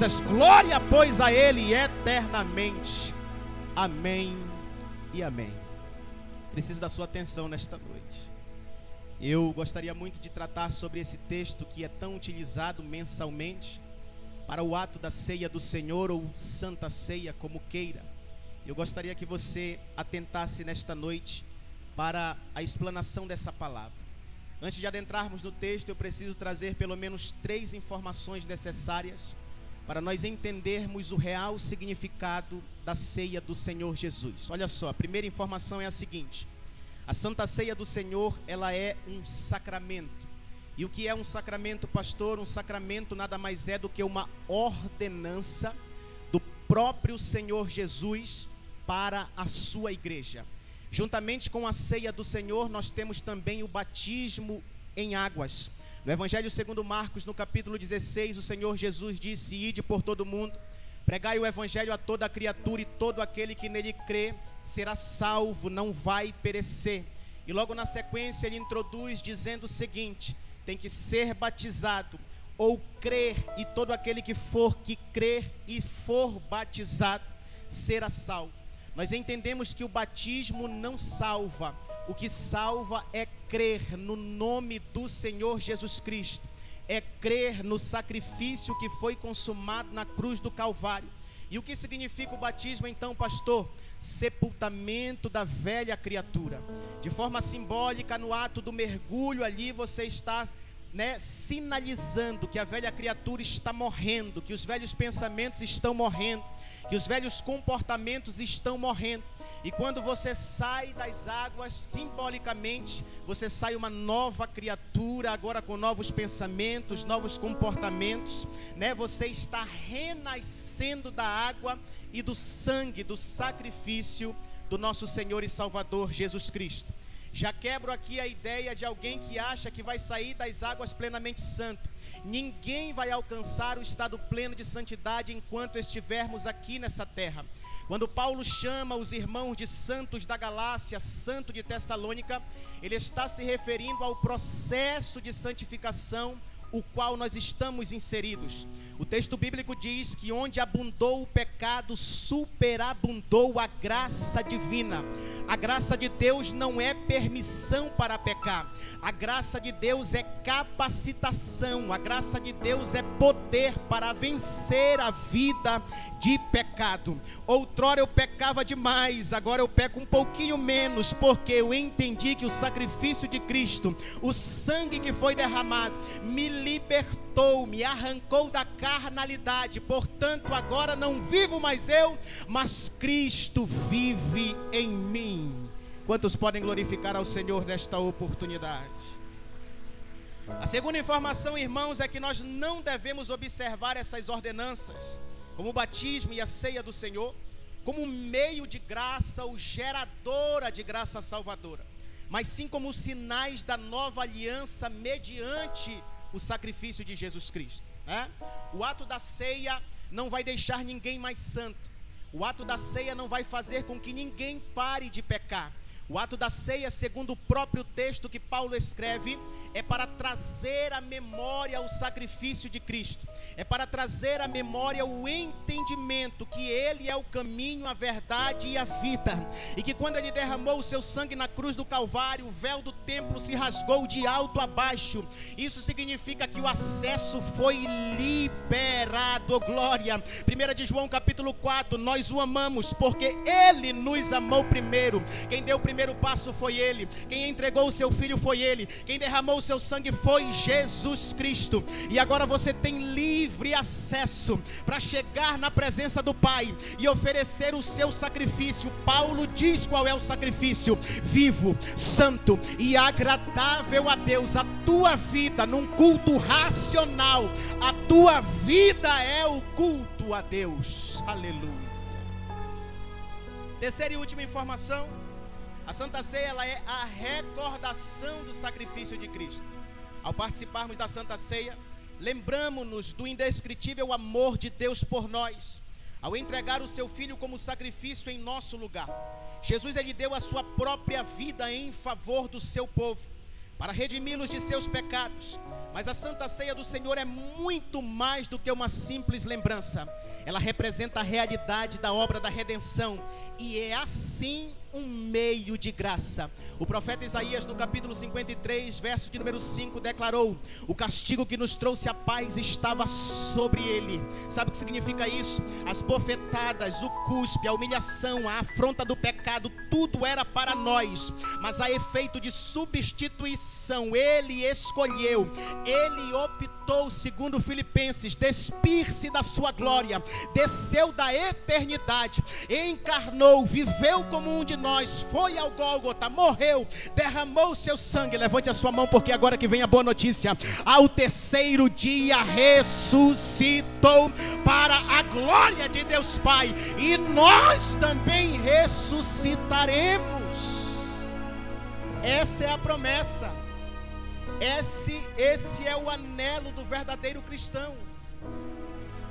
graças, glória, pois, a Ele eternamente. Amém e amém. Preciso da sua atenção nesta noite. Eu gostaria muito de tratar sobre esse texto que é tão utilizado mensalmente para o ato da ceia do Senhor, ou Santa Ceia, como queira. Eu gostaria que você atentasse nesta noite para a explanação dessa palavra. Antes de adentrarmos no texto, eu preciso trazer pelo menos 3 informações necessárias para nós entendermos o real significado da ceia do Senhor Jesus. Olha só, a primeira informação é a seguinte: a Santa Ceia do Senhor, ela é um sacramento. E o que é um sacramento, pastor? Um sacramento nada mais é do que uma ordenança do próprio Senhor Jesus para a sua igreja. Juntamente com a ceia do Senhor, nós temos também o batismo em águas. No Evangelho segundo Marcos, no capítulo 16, o Senhor Jesus disse: ide por todo o mundo, pregai o Evangelho a toda criatura, e todo aquele que nele crê será salvo, não vai perecer. E logo na sequência ele introduz dizendo o seguinte: tem que ser batizado ou crer, e todo aquele que crer e for batizado será salvo. Nós entendemos que o batismo não salva. O que salva é crer no nome do Senhor Jesus Cristo, é crer no sacrifício que foi consumado na cruz do Calvário. E o que significa o batismo então, pastor? Sepultamento da velha criatura. De forma simbólica, no ato do mergulho ali, você está sinalizando que a velha criatura está morrendo, que os velhos pensamentos estão morrendo, que os velhos comportamentos estão morrendo. E quando você sai das águas, simbolicamente, você sai uma nova criatura, agora com novos pensamentos, novos comportamentos, Você está renascendo da água e do sangue, do sacrifício do nosso Senhor e Salvador Jesus Cristo. Já quebro aqui a ideia de alguém que acha que vai sair das águas plenamente santo. Ninguém vai alcançar o estado pleno de santidade enquanto estivermos aqui nessa terra. Quando Paulo chama os irmãos de santos da Galácia, santo de Tessalônica, ele está se referindo ao processo de santificação o qual nós estamos inseridos. O texto bíblico diz que onde abundou o pecado, superabundou a graça divina. A graça de Deus não é permissão para pecar. A graça de Deus é capacitação. A graça de Deus é poder para vencer a vida de pecado. Outrora eu pecava demais, agora eu peco um pouquinho menos, porque eu entendi que o sacrifício de Cristo, o sangue que foi derramado, me libertou, me arrancou da carnalidade. Portanto, agora não vivo mais eu, mas Cristo vive em mim. Quantos podem glorificar ao Senhor nesta oportunidade? A segunda informação, irmãos, é que nós não devemos observar essas ordenanças, como o batismo e a ceia do Senhor, como meio de graça ou geradora de graça salvadora, mas sim como sinais da nova aliança mediante o sacrifício de Jesus Cristo. O ato da ceia não vai deixar ninguém mais santo. O ato da ceia não vai fazer com que ninguém pare de pecar. O ato da ceia, segundo o próprio texto que Paulo escreve, é para trazer à memória o sacrifício de Cristo. É para trazer à memória o entendimento que Ele é o caminho, a verdade e a vida. E que quando Ele derramou o seu sangue na cruz do Calvário, o véu do templo se rasgou de alto a baixo. Isso significa que o acesso foi liberado. Glória. 1 de João capítulo 4, nós o amamos porque Ele nos amou primeiro. Quem deu o primeiro passo foi Ele. Quem entregou o seu filho foi Ele. Quem derramou o seu sangue foi Jesus Cristo. E agora você tem livre acesso para chegar na presença do Pai e oferecer o seu sacrifício. Paulo diz qual é o sacrifício: vivo, santo e agradável a Deus. A tua vida num culto racional, a tua vida é o culto a Deus. Aleluia. Terceira e última informação: a Santa Ceia, ela é a recordação do sacrifício de Cristo. Ao participarmos da Santa Ceia, lembramos-nos do indescritível amor de Deus por nós, ao entregar o seu Filho como sacrifício em nosso lugar. Jesus, ele deu a sua própria vida em favor do seu povo, para redimi-los de seus pecados, Mas a Santa Ceia do Senhor é muito mais do que uma simples lembrança. Ela representa a realidade da obra da redenção e é assim um meio de graça. O profeta Isaías, no capítulo 53, verso de número 5, declarou: o castigo que nos trouxe a paz estava sobre ele. Sabe o que significa isso? As bofetadas, o cuspe, a humilhação, a afronta do pecado, tudo era para nós, mas a efeito de substituição, ele escolheu, ele optou, segundo Filipenses, despir-se da sua glória, desceu da eternidade, encarnou, viveu como um de nós, foi ao Gólgota, morreu, derramou seu sangue. Levante a sua mão, porque agora que vem a boa notícia: ao terceiro dia ressuscitou para a glória de Deus Pai, e nós também ressuscitaremos. Essa é a promessa. Esse é o anelo do verdadeiro cristão.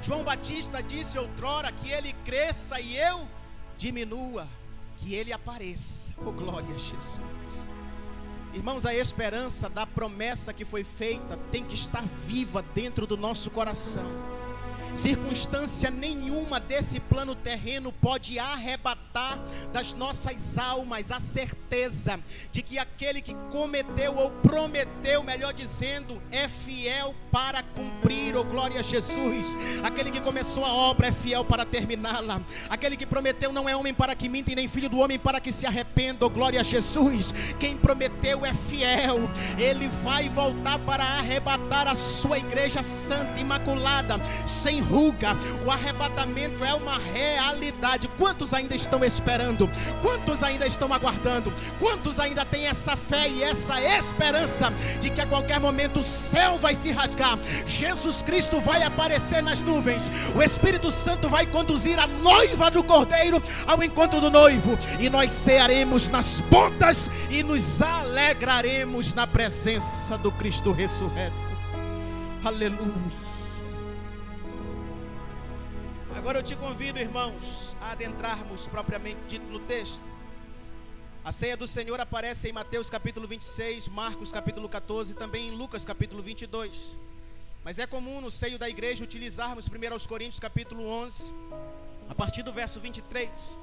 João Batista disse outrora que ele cresça e eu diminua, que ele apareça. Oh, glória a Jesus. Irmãos, a esperança da promessa que foi feita tem que estar viva dentro do nosso coração. Circunstância nenhuma desse plano terreno pode arrebatar das nossas almas a certeza de que aquele que cometeu ou prometeu, melhor dizendo, é fiel para cumprir. Oh, glória a Jesus. Aquele que começou a obra é fiel para terminá-la. Aquele que prometeu não é homem para que minta, e nem filho do homem para que se arrependa. Oh, glória a Jesus. Quem prometeu é fiel. Ele vai voltar para arrebatar a sua igreja santa, imaculada, sem ruga. O arrebatamento é uma realidade. Quantos ainda estão esperando? Quantos ainda estão aguardando? Quantos ainda têm essa fé e essa esperança de que a qualquer momento o céu vai se rasgar, Jesus Cristo vai aparecer nas nuvens, o Espírito Santo vai conduzir a noiva do Cordeiro ao encontro do noivo, e nós cearemos nas pontas e nos alegraremos na presença do Cristo ressurreto. Aleluia. Agora eu te convido, irmãos, a adentrarmos propriamente dito no texto. A ceia do Senhor aparece em Mateus capítulo 26, Marcos capítulo 14 e também em Lucas capítulo 22. Mas é comum no seio da igreja utilizarmos 1 Coríntios capítulo 11, a partir do verso 23,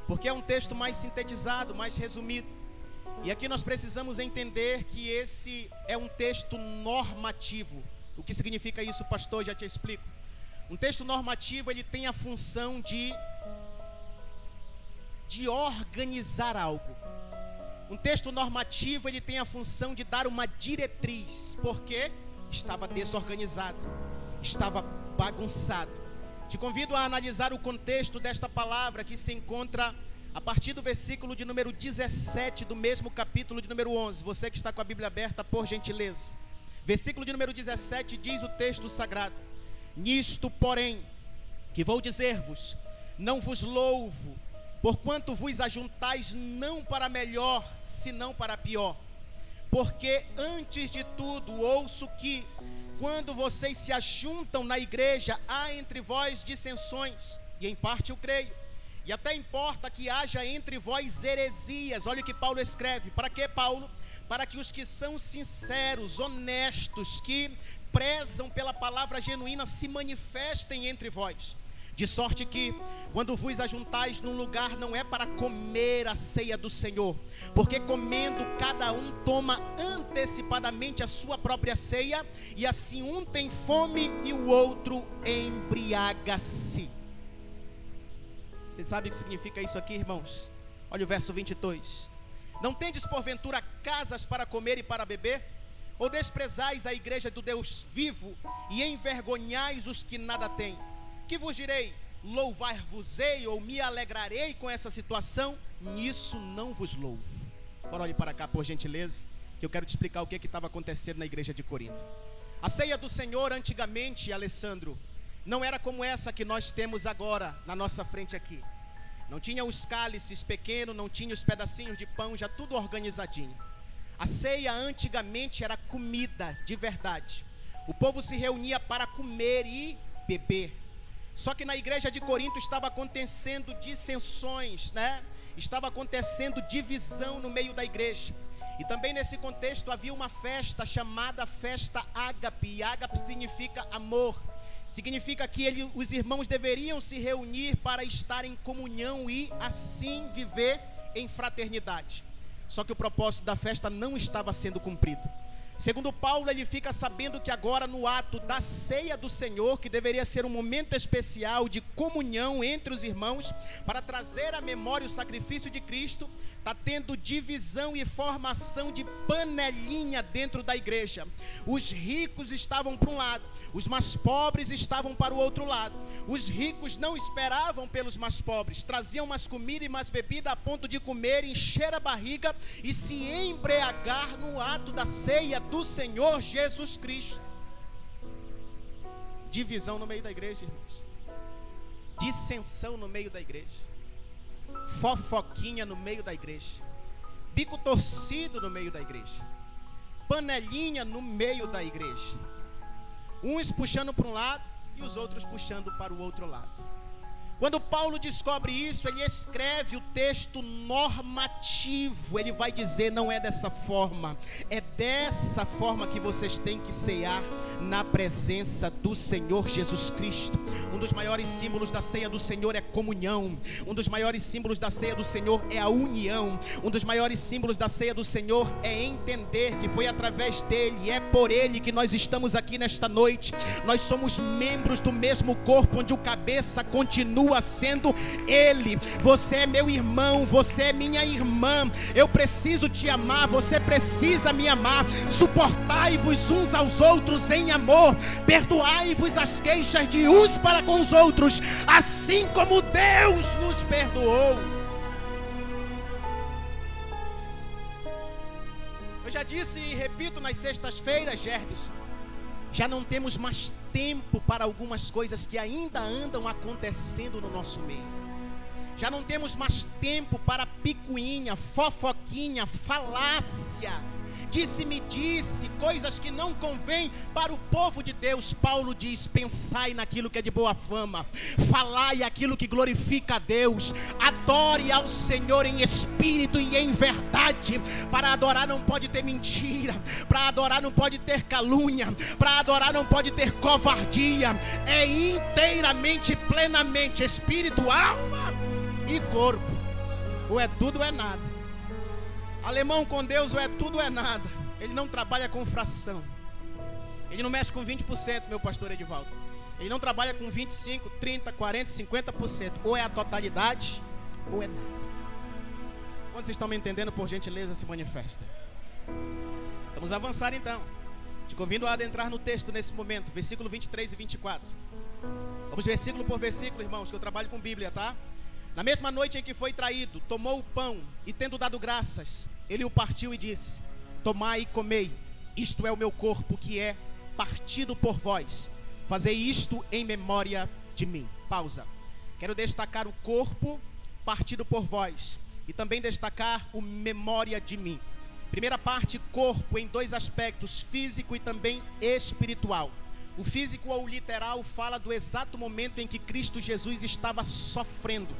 porque é um texto mais sintetizado, mais resumido. E aqui nós precisamos entender que esse é um texto normativo. O que significa isso, pastor? Já te explico. Um texto normativo, ele tem a função de organizar algo. Um texto normativo, ele tem a função de dar uma diretriz, porque estava desorganizado, estava bagunçado. Te convido a analisar o contexto desta palavra, que se encontra a partir do versículo de número 17 do mesmo capítulo de número 11. Você que está com a Bíblia aberta, por gentileza. Versículo de número 17 diz o texto sagrado: nisto, porém, que vou dizer-vos, não vos louvo, porquanto vos ajuntais não para melhor, senão para pior. Porque antes de tudo ouço que, quando vocês se ajuntam na igreja, há entre vós dissensões, e em parte eu creio. E até importa que haja entre vós heresias. Olha o que Paulo escreve. Para que, Paulo? Para que os que são sinceros, honestos, que prezam pela palavra genuína, se manifestem entre vós. De sorte que, quando vos ajuntais num lugar, não é para comer a ceia do Senhor, porque comendo cada um toma antecipadamente a sua própria ceia, e assim um tem fome e o outro embriaga-se. Você sabe o que significa isso aqui, irmãos? Olha o verso 22. Não tendes porventura casas para comer e para beber? Ou desprezais a igreja do Deus vivo e envergonhais os que nada têm? Que vos direi? Louvar-vos-ei ou me alegrarei com essa situação? Nisso não vos louvo. Agora olhe para cá, por gentileza, que eu quero te explicar o que estava acontecendo na igreja de Corinto. A ceia do Senhor antigamente, Alessandro, não era como essa que nós temos agora na nossa frente aqui. Não tinha os cálices pequenos, não tinha os pedacinhos de pão, já tudo organizadinho. A ceia antigamente era comida de verdade. O povo se reunia para comer e beber. Só que na igreja de Corinto estava acontecendo dissensões, né? Estava acontecendo divisão no meio da igreja. E também nesse contexto havia uma festa chamada festa ágape. E ágape significa amor. Significa que os irmãos deveriam se reunir para estar em comunhão e assim viver em fraternidade. Só que o propósito da festa não estava sendo cumprido. Segundo Paulo, ele fica sabendo que agora no ato da ceia do Senhor, que deveria ser um momento especial de comunhão entre os irmãos, para trazer à memória o sacrifício de Cristo, está tendo divisão e formação de panelinha dentro da igreja. Os ricos estavam para um lado, os mais pobres estavam para o outro lado. Os ricos não esperavam pelos mais pobres, traziam mais comida e mais bebida a ponto de comer, encher a barriga e se embriagar no ato da ceia do Senhor Jesus Cristo. Divisão no meio da igreja, irmãos. Dissensão no meio da igreja. Fofoquinha no meio da igreja. Bico torcido no meio da igreja. Panelinha no meio da igreja. Uns puxando para um lado e os outros puxando para o outro lado. Quando Paulo descobre isso, ele escreve o texto normativo. Ele vai dizer: não é dessa forma, é dessa forma que vocês têm que cear na presença do Senhor Jesus Cristo. Um dos maiores símbolos da ceia do Senhor é comunhão. Um dos maiores símbolos da ceia do Senhor é a união. Um dos maiores símbolos da ceia do Senhor é entender que foi através dele, é por ele que nós estamos aqui nesta noite. Nós somos membros do mesmo corpo, onde o cabeça continua sendo ele. Você é meu irmão, você é minha irmã. Eu preciso te amar, você precisa me amar. Suportai-vos uns aos outros em amor, perdoai-vos as queixas de uns para com os outros, assim como Deus nos perdoou. Eu já disse e repito nas sextas-feiras, Gerson, já não temos mais tempo para algumas coisas que ainda andam acontecendo no nosso meio. Já não temos mais tempo para picuinha, fofoquinha, falácia, disse-me-disse, coisas que não convêm para o povo de Deus. Paulo diz: pensai naquilo que é de boa fama, falai aquilo que glorifica a Deus, adore ao Senhor em espírito e em verdade. Para adorar não pode ter mentira, para adorar não pode ter calúnia, para adorar não pode ter covardia. É inteiramente, plenamente espírito, alma e corpo. Ou é tudo ou é nada. Alemão com Deus, ou é tudo ou é nada. Ele não trabalha com fração. Ele não mexe com 20%, meu pastor Edivaldo. Ele não trabalha com 25%, 30%, 40%, 50%. Ou é a totalidade, ou é nada. Quando vocês estão me entendendo, por gentileza, se manifesta. Vamos avançar então. Te convido a adentrar no texto nesse momento, versículo 23 e 24. Vamos versículo por versículo, irmãos, que eu trabalho com Bíblia, tá? Na mesma noite em que foi traído, tomou o pão e, tendo dado graças, ele o partiu e disse: tomai e comei, isto é o meu corpo que é partido por vós. Fazei isto em memória de mim. Pausa. Quero destacar o corpo partido por vós e também destacar o memória de mim. Primeira parte, corpo, em dois aspectos, físico e também espiritual. O físico ou literal fala do exato momento em que Cristo Jesus estava sofrendo.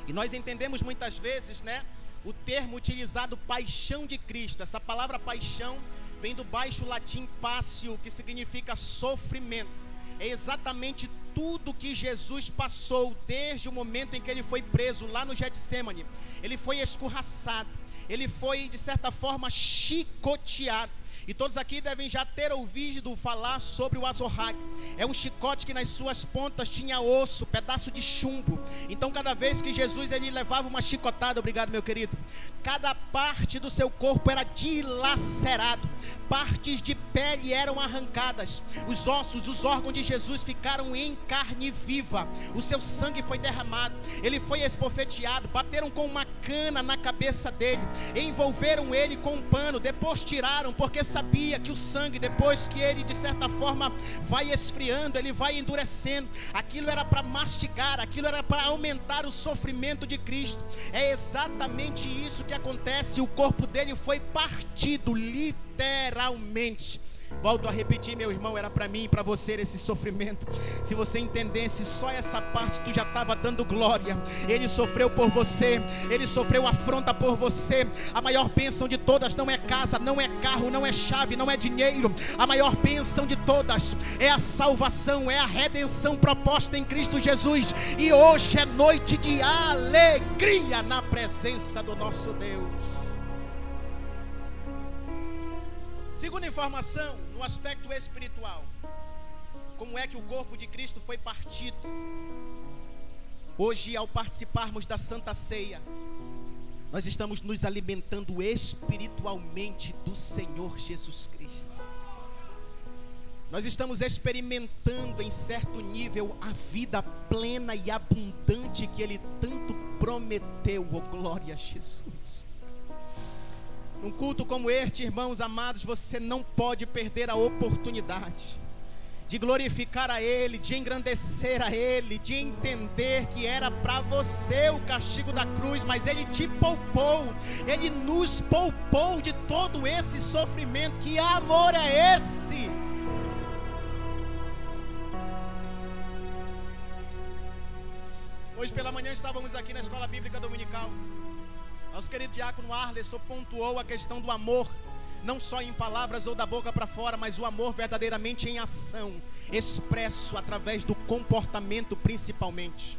E nós entendemos muitas vezes, né, o termo utilizado paixão de Cristo. Essa palavra paixão vem do baixo latim passio, que significa sofrimento. É exatamente tudo que Jesus passou desde o momento em que ele foi preso lá no Getsêmani. Ele foi escorraçado, ele foi de certa forma chicoteado. E todos aqui devem já ter ouvido falar sobre o azorrague. É um chicote que nas suas pontas tinha osso, pedaço de chumbo. Então cada vez que Jesus ele levava uma chicotada, obrigado meu querido, cada parte do seu corpo era dilacerado, partes de pele eram arrancadas, os ossos, os órgãos de Jesus ficaram em carne viva, o seu sangue foi derramado, ele foi esbofeteado, bateram com uma cana na cabeça dele, envolveram ele com um pano, depois tiraram, porque sabia que o sangue, depois que ele de certa forma vai esfriando, ele vai endurecendo. Aquilo era para mastigar, aquilo era para aumentar o sofrimento de Cristo. É exatamente isso que acontece. O corpo dele foi partido literalmente. Volto a repetir, meu irmão, era para mim e para você esse sofrimento. Se você entendesse só essa parte, tu já estava dando glória. Ele sofreu por você, ele sofreu afronta por você. A maior bênção de todas não é casa, não é carro, não é chave, não é dinheiro. A maior bênção de todas é a salvação, é a redenção proposta em Cristo Jesus. E hoje é noite de alegria na presença do nosso Deus. Segunda informação, no aspecto espiritual, como é que o corpo de Cristo foi partido? Hoje, ao participarmos da Santa Ceia, nós estamos nos alimentando espiritualmente do Senhor Jesus Cristo. Nós estamos experimentando em certo nível a vida plena e abundante que Ele tanto prometeu. Oh, glória a Jesus. Num culto como este, irmãos amados, você não pode perder a oportunidade de glorificar a Ele, de engrandecer a Ele, de entender que era para você o castigo da cruz, mas Ele te poupou, Ele nos poupou de todo esse sofrimento. Que amor é esse? Hoje pela manhã estávamos aqui na Escola Bíblica Dominical. Nosso querido diácono Arleson pontuou a questão do amor, não só em palavras ou da boca para fora, mas o amor verdadeiramente em ação, expresso através do comportamento principalmente.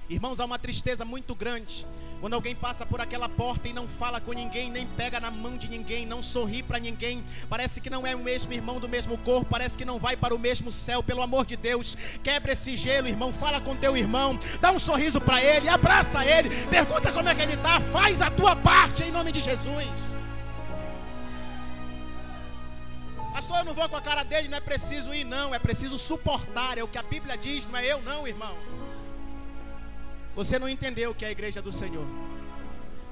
Irmãos, há uma tristeza muito grande quando alguém passa por aquela porta e não fala com ninguém, nem pega na mão de ninguém, não sorri para ninguém. Parece que não é o mesmo irmão do mesmo corpo, parece que não vai para o mesmo céu. Pelo amor de Deus, quebra esse gelo, irmão. Fala com teu irmão, dá um sorriso para ele, abraça ele, pergunta como é que ele está, faz a tua parte em nome de Jesus. Pastor, eu não vou com a cara dele, não é preciso ir não, é preciso suportar, é o que a Bíblia diz, não é eu não, irmão. Você não entendeu o que é a igreja do Senhor.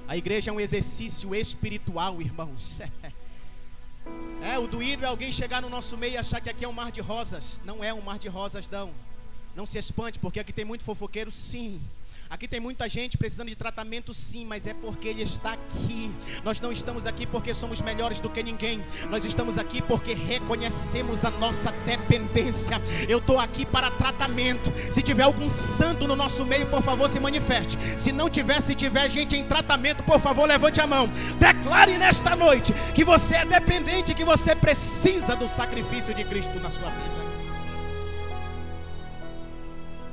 A igreja é um exercício espiritual, irmãos. O doído é alguém chegar no nosso meio e achar que aqui é um mar de rosas. Não é um mar de rosas, não. Não se espante, porque aqui tem muito fofoqueiro, sim. Aqui tem muita gente precisando de tratamento, sim, mas é porque Ele está aqui. Nós não estamos aqui porque somos melhores do que ninguém. Nós estamos aqui porque reconhecemos a nossa dependência. Eu estou aqui para tratamento. Se tiver algum santo no nosso meio, por favor, se manifeste. Se não tiver, se tiver gente em tratamento, por favor, levante a mão. Declare nesta noite que você é dependente, que você precisa do sacrifício de Cristo na sua vida.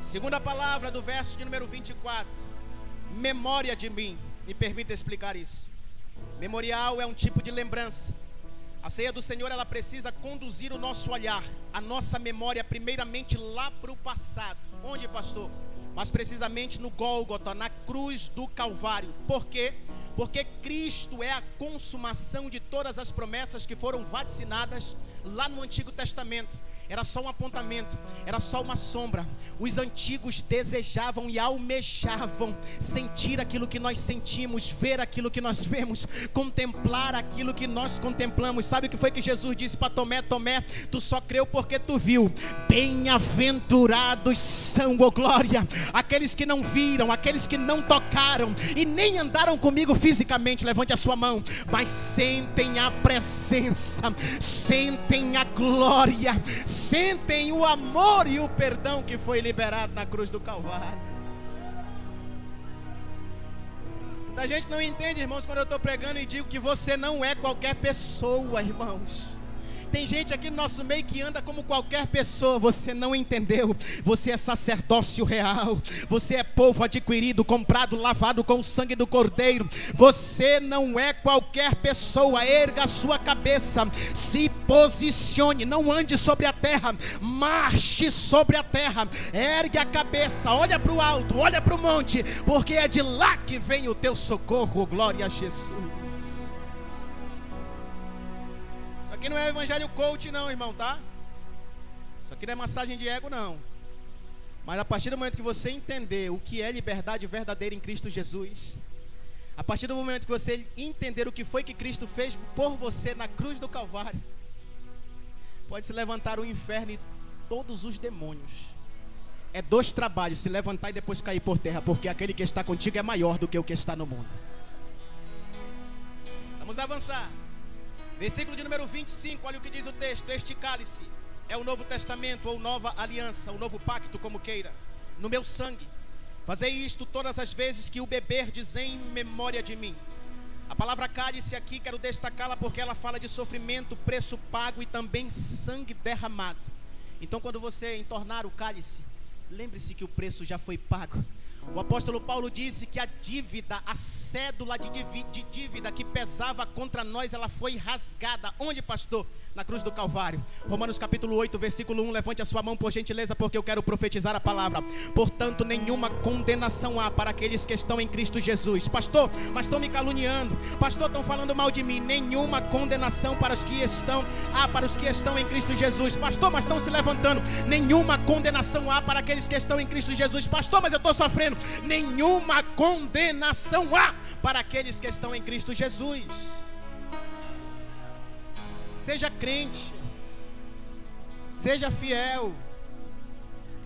Segunda palavra do verso de número 24. Memória de mim. Me permita explicar isso. Memorial é um tipo de lembrança. A ceia do Senhor, ela precisa conduzir o nosso olhar, a nossa memória, primeiramente lá para o passado. Onde, pastor? Mas precisamente no Gólgota, na cruz do Calvário. Por quê? Porque Cristo é a consumação de todas as promessas que foram vaticinadas lá no Antigo Testamento. Era só um apontamento, era só uma sombra. Os antigos desejavam e almejavam sentir aquilo que nós sentimos, ver aquilo que nós vemos, contemplar aquilo que nós contemplamos. Sabe o que foi que Jesus disse para Tomé? Tomé, tu só creu porque tu viu. Bem-aventurados são, oh glória, aqueles que não viram, aqueles que não tocaram e nem andaram comigo fisicamente. Levante a sua mão, mas sentem a presença, sentem a glória, sentem o amor e o perdão que foi liberado na cruz do Calvário. A gente não entende, irmãos, quando eu estou pregando e digo que você não é qualquer pessoa, irmãos. Tem gente aqui no nosso meio que anda como qualquer pessoa. Você não entendeu. Você é sacerdócio real. Você é povo adquirido, comprado, lavado com o sangue do Cordeiro. Você não é qualquer pessoa. Erga a sua cabeça, se posicione, não ande sobre a terra, marche sobre a terra. Ergue a cabeça, olha para o alto, olha para o monte, porque é de lá que vem o teu socorro. Glória a Jesus. Aqui não é evangelho coach não, irmão, tá? Isso aqui não é massagem de ego não. Mas a partir do momento que você entender o que é liberdade verdadeira em Cristo Jesus, a partir do momento que você entender o que foi que Cristo fez por você na cruz do Calvário, pode se levantar o inferno e todos os demônios. É dois trabalhos, se levantar e depois cair por terra, porque aquele que está contigo é maior do que o que está no mundo. Vamos avançar. Versículo de número 25, olha o que diz o texto: este cálice é o Novo Testamento ou nova aliança, o novo pacto, como queira, no meu sangue. Fazei isto todas as vezes que o beberdes em memória de mim. A palavra cálice aqui, quero destacá-la porque ela fala de sofrimento, preço pago e também sangue derramado. Então, quando você entornar o cálice, lembre-se que o preço já foi pago. O apóstolo Paulo disse que a dívida, a cédula de dívida que pesava contra nós, ela foi rasgada. Onde, pastor? Na cruz do Calvário. Romanos capítulo 8, versículo 1. Levante a sua mão, por gentileza, porque eu quero profetizar a palavra. Portanto, nenhuma condenação há para aqueles que estão em Cristo Jesus. Pastor, mas estão me caluniando. Pastor, estão falando mal de mim. Nenhuma condenação para os que estão em Cristo Jesus. Pastor, mas estão se levantando. Nenhuma condenação há para aqueles que estão em Cristo Jesus. Pastor, mas eu estou sofrendo. Nenhuma condenação há para aqueles que estão em Cristo Jesus. Seja crente, seja fiel,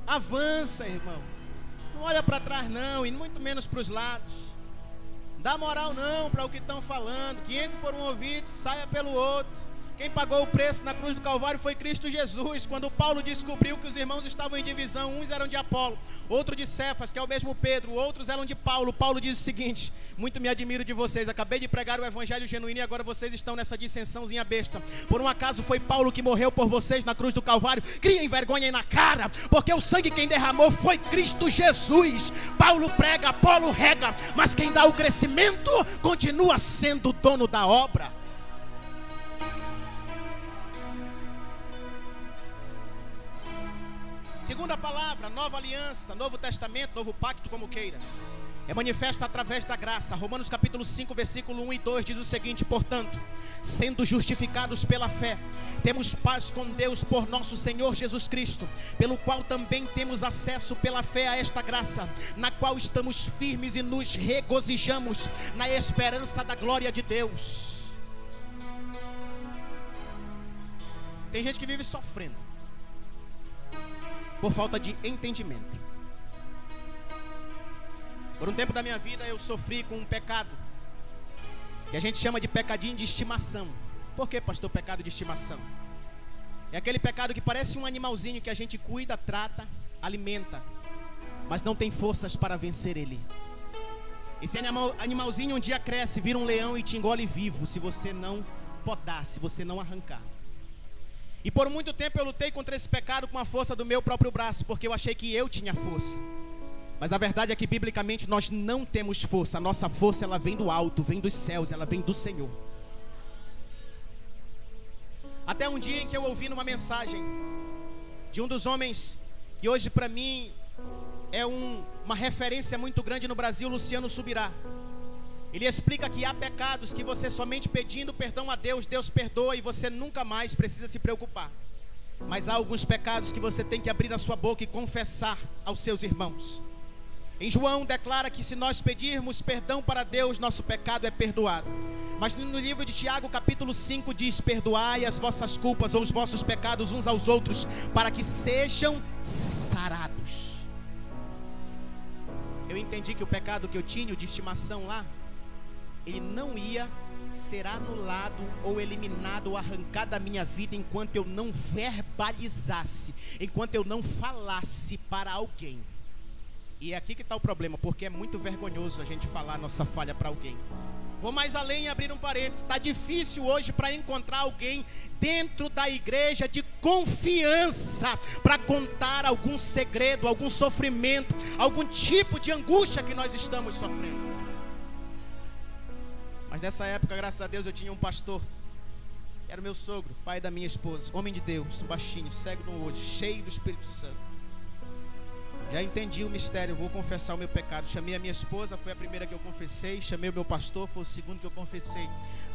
avança, irmão. Não olha para trás não, e muito menos para os lados. Dá moral não para o que estão falando, que entre por um ouvido, saia pelo outro. Quem pagou o preço na cruz do Calvário foi Cristo Jesus. Quando Paulo descobriu que os irmãos estavam em divisão, uns eram de Apolo, outro de Cefas, que é o mesmo Pedro, outros eram de Paulo. Paulo diz o seguinte: muito me admiro de vocês, acabei de pregar o evangelho genuíno e agora vocês estão nessa dissensãozinha besta. Por um acaso foi Paulo que morreu por vocês na cruz do Calvário? Criem vergonha aí na cara, porque o sangue quem derramou foi Cristo Jesus. Paulo prega, Apolo rega, mas quem dá o crescimento continua sendo o dono da obra. Segunda palavra, nova aliança, novo testamento, novo pacto, como queira, é manifesta através da graça. Romanos capítulo 5, versículo 1 e 2 diz o seguinte: portanto, sendo justificados pela fé, temos paz com Deus por nosso Senhor Jesus Cristo, pelo qual também temos acesso pela fé a esta graça, na qual estamos firmes e nos regozijamos na esperança da glória de Deus. Tem gente que vive sofrendo por falta de entendimento. Por um tempo da minha vida eu sofri com um pecado que a gente chama de pecadinho de estimação. Por que, pastor, pecado de estimação? É aquele pecado que parece um animalzinho que a gente cuida, trata, alimenta, mas não tem forças para vencer ele. Esse animalzinho um dia cresce, vira um leão e te engole vivo, se você não podar, se você não arrancar. E por muito tempo eu lutei contra esse pecado com a força do meu próprio braço, porque eu achei que eu tinha força. Mas a verdade é que biblicamente nós não temos força. A nossa força, ela vem do alto, vem dos céus, ela vem do Senhor. Até um dia em que eu ouvi numa mensagem de um dos homens que hoje para mim é uma referência muito grande no Brasil, Luciano Subirá. Ele explica que há pecados que você somente pedindo perdão a Deus, Deus perdoa e você nunca mais precisa se preocupar. Mas há alguns pecados que você tem que abrir a sua boca e confessar aos seus irmãos. Em João declara que se nós pedirmos perdão para Deus, nosso pecado é perdoado. Mas no livro de Tiago capítulo 5 diz: perdoai as vossas culpas ou os vossos pecados uns aos outros, para que sejam sarados. Eu entendi que o pecado que eu tinha de estimação lá, ele não ia ser anulado ou eliminado ou arrancado da minha vida enquanto eu não verbalizasse, enquanto eu não falasse para alguém. E é aqui que está o problema, porque é muito vergonhoso a gente falar a nossa falha para alguém. Vou mais além e abrir um parênteses. Está difícil hoje para encontrar alguém dentro da igreja de confiança para contar algum segredo, algum sofrimento, algum tipo de angústia que nós estamos sofrendo. Mas nessa época, graças a Deus, eu tinha um pastor, era o meu sogro, pai da minha esposa, homem de Deus, baixinho, cego no olho, cheio do Espírito Santo. Já entendi o mistério, vou confessar o meu pecado. Chamei a minha esposa, foi a primeira que eu confessei. Chamei o meu pastor, foi o segundo que eu confessei.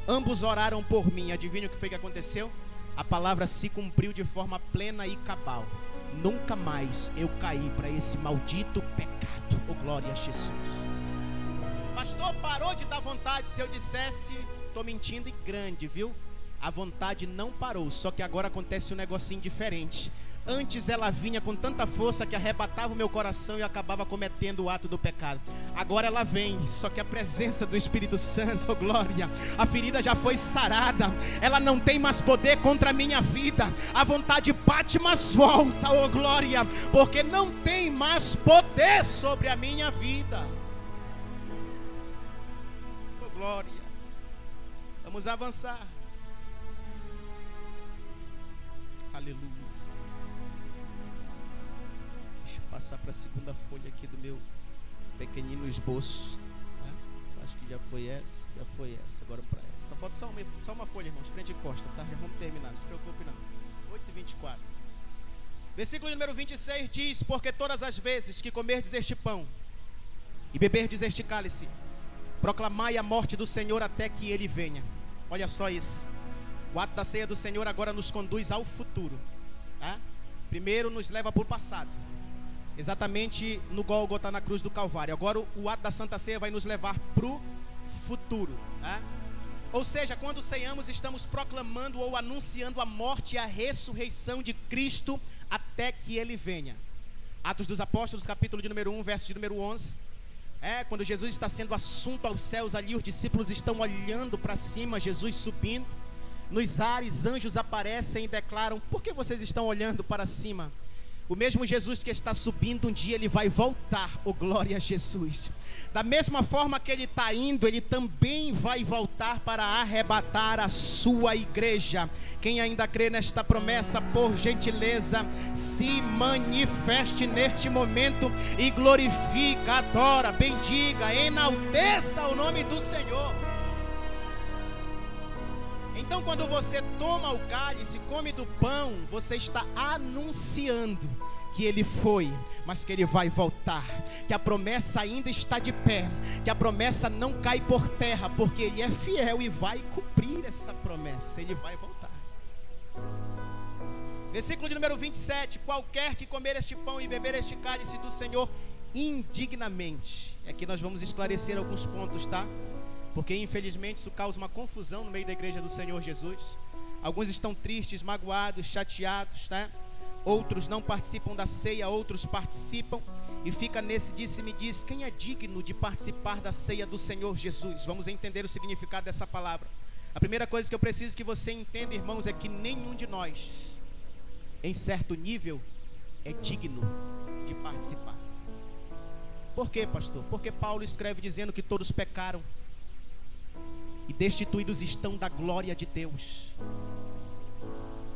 Ambos oraram por mim. Adivinha o que foi que aconteceu? A palavra se cumpriu de forma plena e cabal. Nunca mais eu caí para esse maldito pecado. Oh, glória a Jesus. Pastor, parou de dar vontade. Se eu dissesse, estou mentindo e grande, viu? A vontade não parou, só que agora acontece um negocinho diferente. Antes ela vinha com tanta força que arrebatava o meu coração e eu acabava cometendo o ato do pecado. Agora ela vem, só que a presença do Espírito Santo, oh glória, a ferida já foi sarada, ela não tem mais poder contra a minha vida. A vontade bate, mas volta, oh glória, porque não tem mais poder sobre a minha vida. Oh glória. Vamos avançar. Aleluia. Deixa eu passar para a segunda folha aqui do meu pequenino esboço, né? Acho que já foi essa. Agora para essa. Então falta só uma folha, irmãos, frente e costa, tá? Já vamos terminar, não se preocupe não. 8:24. Versículo número 26 diz: porque todas as vezes que comerdes este pão e beberdes este cálice, proclamai a morte do Senhor até que Ele venha. Olha só isso. O ato da ceia do Senhor agora nos conduz ao futuro, tá? Primeiro nos leva para o passado, exatamente no Gólgota, na cruz do Calvário. Agora o ato da Santa Ceia vai nos levar para o futuro, tá? Ou seja, quando ceiamos, estamos proclamando ou anunciando a morte e a ressurreição de Cristo até que Ele venha. Atos dos Apóstolos, capítulo de número 1, verso de número 11. Quando Jesus está sendo assunto aos céus, ali os discípulos estão olhando para cima, Jesus subindo. Nos ares, anjos aparecem e declaram: por que vocês estão olhando para cima? O mesmo Jesus que está subindo, um dia Ele vai voltar, oh glória a Jesus. Da mesma forma que Ele está indo, Ele também vai voltar para arrebatar a sua igreja. Quem ainda crê nesta promessa, por gentileza, se manifeste neste momento e glorifica, adora, bendiga, enalteça o nome do Senhor. Então, quando você toma o cálice, come do pão, você está anunciando que Ele foi, mas que Ele vai voltar, que a promessa ainda está de pé, que a promessa não cai por terra, porque Ele é fiel e vai cumprir essa promessa. Ele vai voltar. Versículo de número 27: qualquer que comer este pão e beber este cálice do Senhor indignamente. Aqui nós vamos esclarecer alguns pontos, tá? Porque infelizmente isso causa uma confusão no meio da igreja do Senhor Jesus. Alguns estão tristes, magoados, chateados, né? Outros não participam da ceia, outros participam. E fica nesse disse-me-diz: quem é digno de participar da ceia do Senhor Jesus? Vamos entender o significado dessa palavra. A primeira coisa que eu preciso que você entenda, irmãos, é que nenhum de nós, em certo nível, é digno de participar. Por quê, pastor? Porque Paulo escreve dizendo que todos pecaram e destituídos estão da glória de Deus.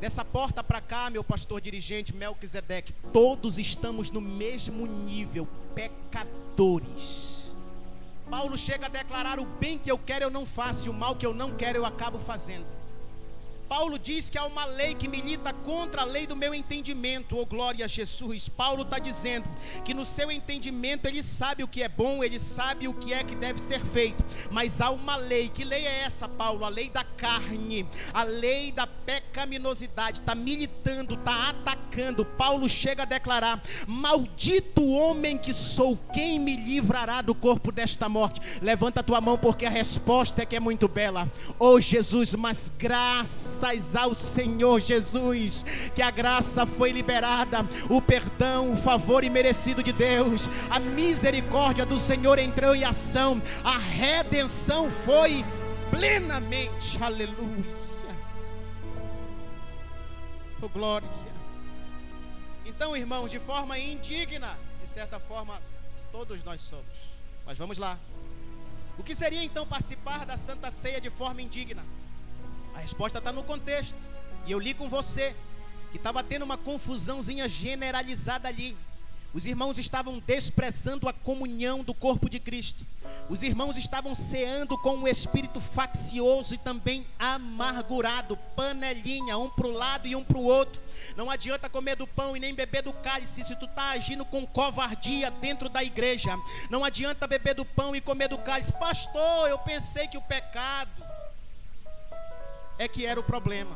Dessa porta para cá, meu pastor dirigente Melquisedeque, todos estamos no mesmo nível, pecadores. Paulo chega a declarar: o bem que eu quero eu não faço, e o mal que eu não quero eu acabo fazendo. Paulo diz que há uma lei que milita contra a lei do meu entendimento, oh glória a Jesus. Paulo está dizendo que no seu entendimento ele sabe o que é bom, ele sabe o que é que deve ser feito, mas há uma lei. Que lei é essa, Paulo? A lei da carne, a lei da pecaminosidade. Está militando, está atacando. Paulo chega a declarar: maldito homem que sou, quem me livrará do corpo desta morte? Levanta a tua mão, porque a resposta é que é muito bela. Oh Jesus, mas graças ao Senhor Jesus, que a graça foi liberada, o perdão, o favor imerecido de Deus, a misericórdia do Senhor entrou em ação, a redenção foi plenamente, aleluia, oh glória. Então, irmãos, de forma indigna, de certa forma todos nós somos, mas vamos lá. O que seria então participar da Santa Ceia de forma indigna? A resposta está no contexto, e eu li com você que estava tendo uma confusãozinha generalizada ali. Os irmãos estavam desprezando a comunhão do corpo de Cristo. Os irmãos estavam ceando com um espírito faccioso e também amargurado, panelinha, um para o lado e um para o outro. Não adianta comer do pão e nem beber do cálice se tu está agindo com covardia dentro da igreja. Não adianta beber do pão e comer do cálice. Pastor, eu pensei que o pecado é que era o problema.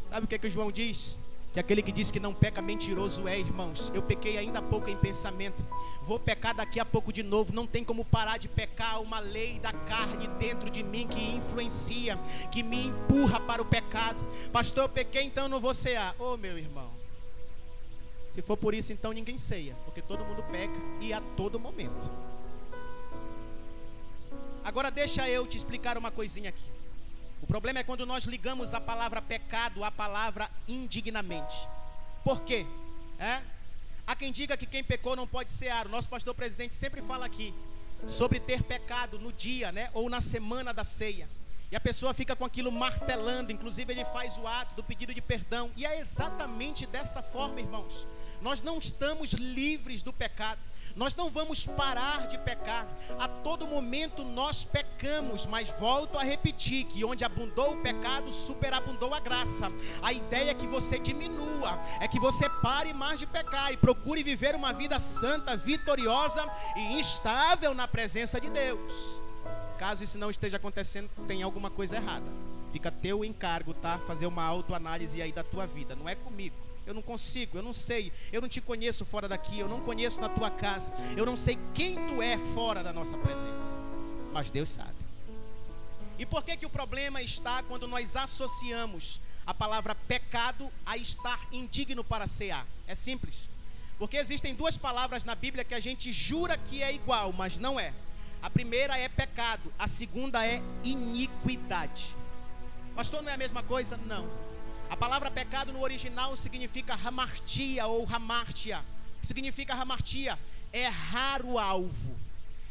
Sabe o que é que o João diz? Que aquele que diz que não peca, mentiroso é, irmãos. Eu pequei ainda há pouco em pensamento, vou pecar daqui a pouco de novo. Não tem como parar de pecar. Uma lei da carne dentro de mim que influencia, que me empurra para o pecado. Pastor, eu pequei, então eu não vou cear. Oh meu irmão, Se for por isso, então ninguém ceia, porque todo mundo peca e a todo momento. Agora deixa eu te explicar uma coisinha aqui. O problema é quando nós ligamos a palavra pecado à palavra indignamente. Por quê? Há quem diga que quem pecou não pode cear. O nosso pastor presidente sempre fala aqui sobre ter pecado no dia, ou na semana da ceia. E a pessoa fica com aquilo martelando, inclusive ele faz o ato do pedido de perdão. E é exatamente dessa forma, irmãos. Nós não estamos livres do pecado. Nós não vamos parar de pecar. A todo momento nós pecamos, mas volto a repetir que onde abundou o pecado, superabundou a graça. A ideia é que você diminua, é que você pare mais de pecar e procure viver uma vida santa, vitoriosa e instável na presença de Deus. Caso isso não esteja acontecendo, tem alguma coisa errada. Fica teu encargo, tá? Fazer uma autoanálise aí da tua vida. Não é comigo. Eu não consigo, eu não sei, eu não te conheço fora daqui, eu não conheço na tua casa, eu não sei quem tu é fora da nossa presença, mas Deus sabe. E por que o problema está quando nós associamos a palavra pecado a estar indigno para cear? É simples, porque existem duas palavras na Bíblia que a gente jura que é igual, mas não é. A primeira é pecado, a segunda é iniquidade. Pastor, não é a mesma coisa? Não. A palavra pecado no original significa hamartia ou hamartia. O que significa hamartia? Errar o alvo.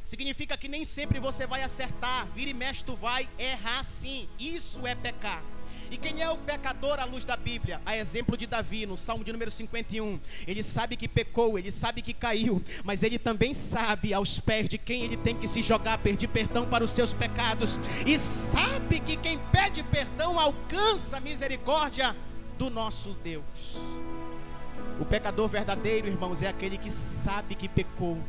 Significa que nem sempre você vai acertar. Vira e mexe tu vai errar sim. Isso é pecar. E quem é o pecador à luz da Bíblia? A exemplo de Davi, no Salmo de número 51. Ele sabe que pecou, ele sabe que caiu, mas ele também sabe aos pés de quem ele tem que se jogar, pedir perdão para os seus pecados. E sabe que quem pede perdão alcança a misericórdia do nosso Deus. O pecador verdadeiro, irmãos, é aquele que sabe que pecou.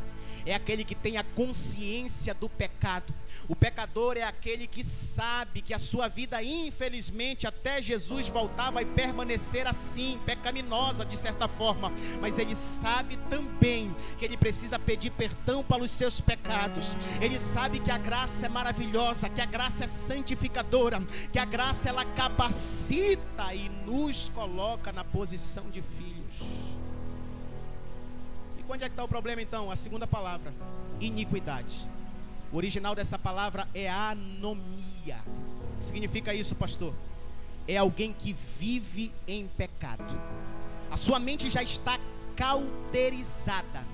É aquele que tem a consciência do pecado. O pecador é aquele que sabe que a sua vida, infelizmente, até Jesus voltar, vai permanecer assim, pecaminosa de certa forma. Mas ele sabe também que ele precisa pedir perdão pelos seus pecados. Ele sabe que a graça é maravilhosa, que a graça é santificadora, que a graça ela capacita e nos coloca na posição de filhos. Onde é que está o problema então? A segunda palavra, iniquidade. O original dessa palavra é anomia. O que significa isso, pastor? É alguém que vive em pecado. A sua mente já está cauterizada.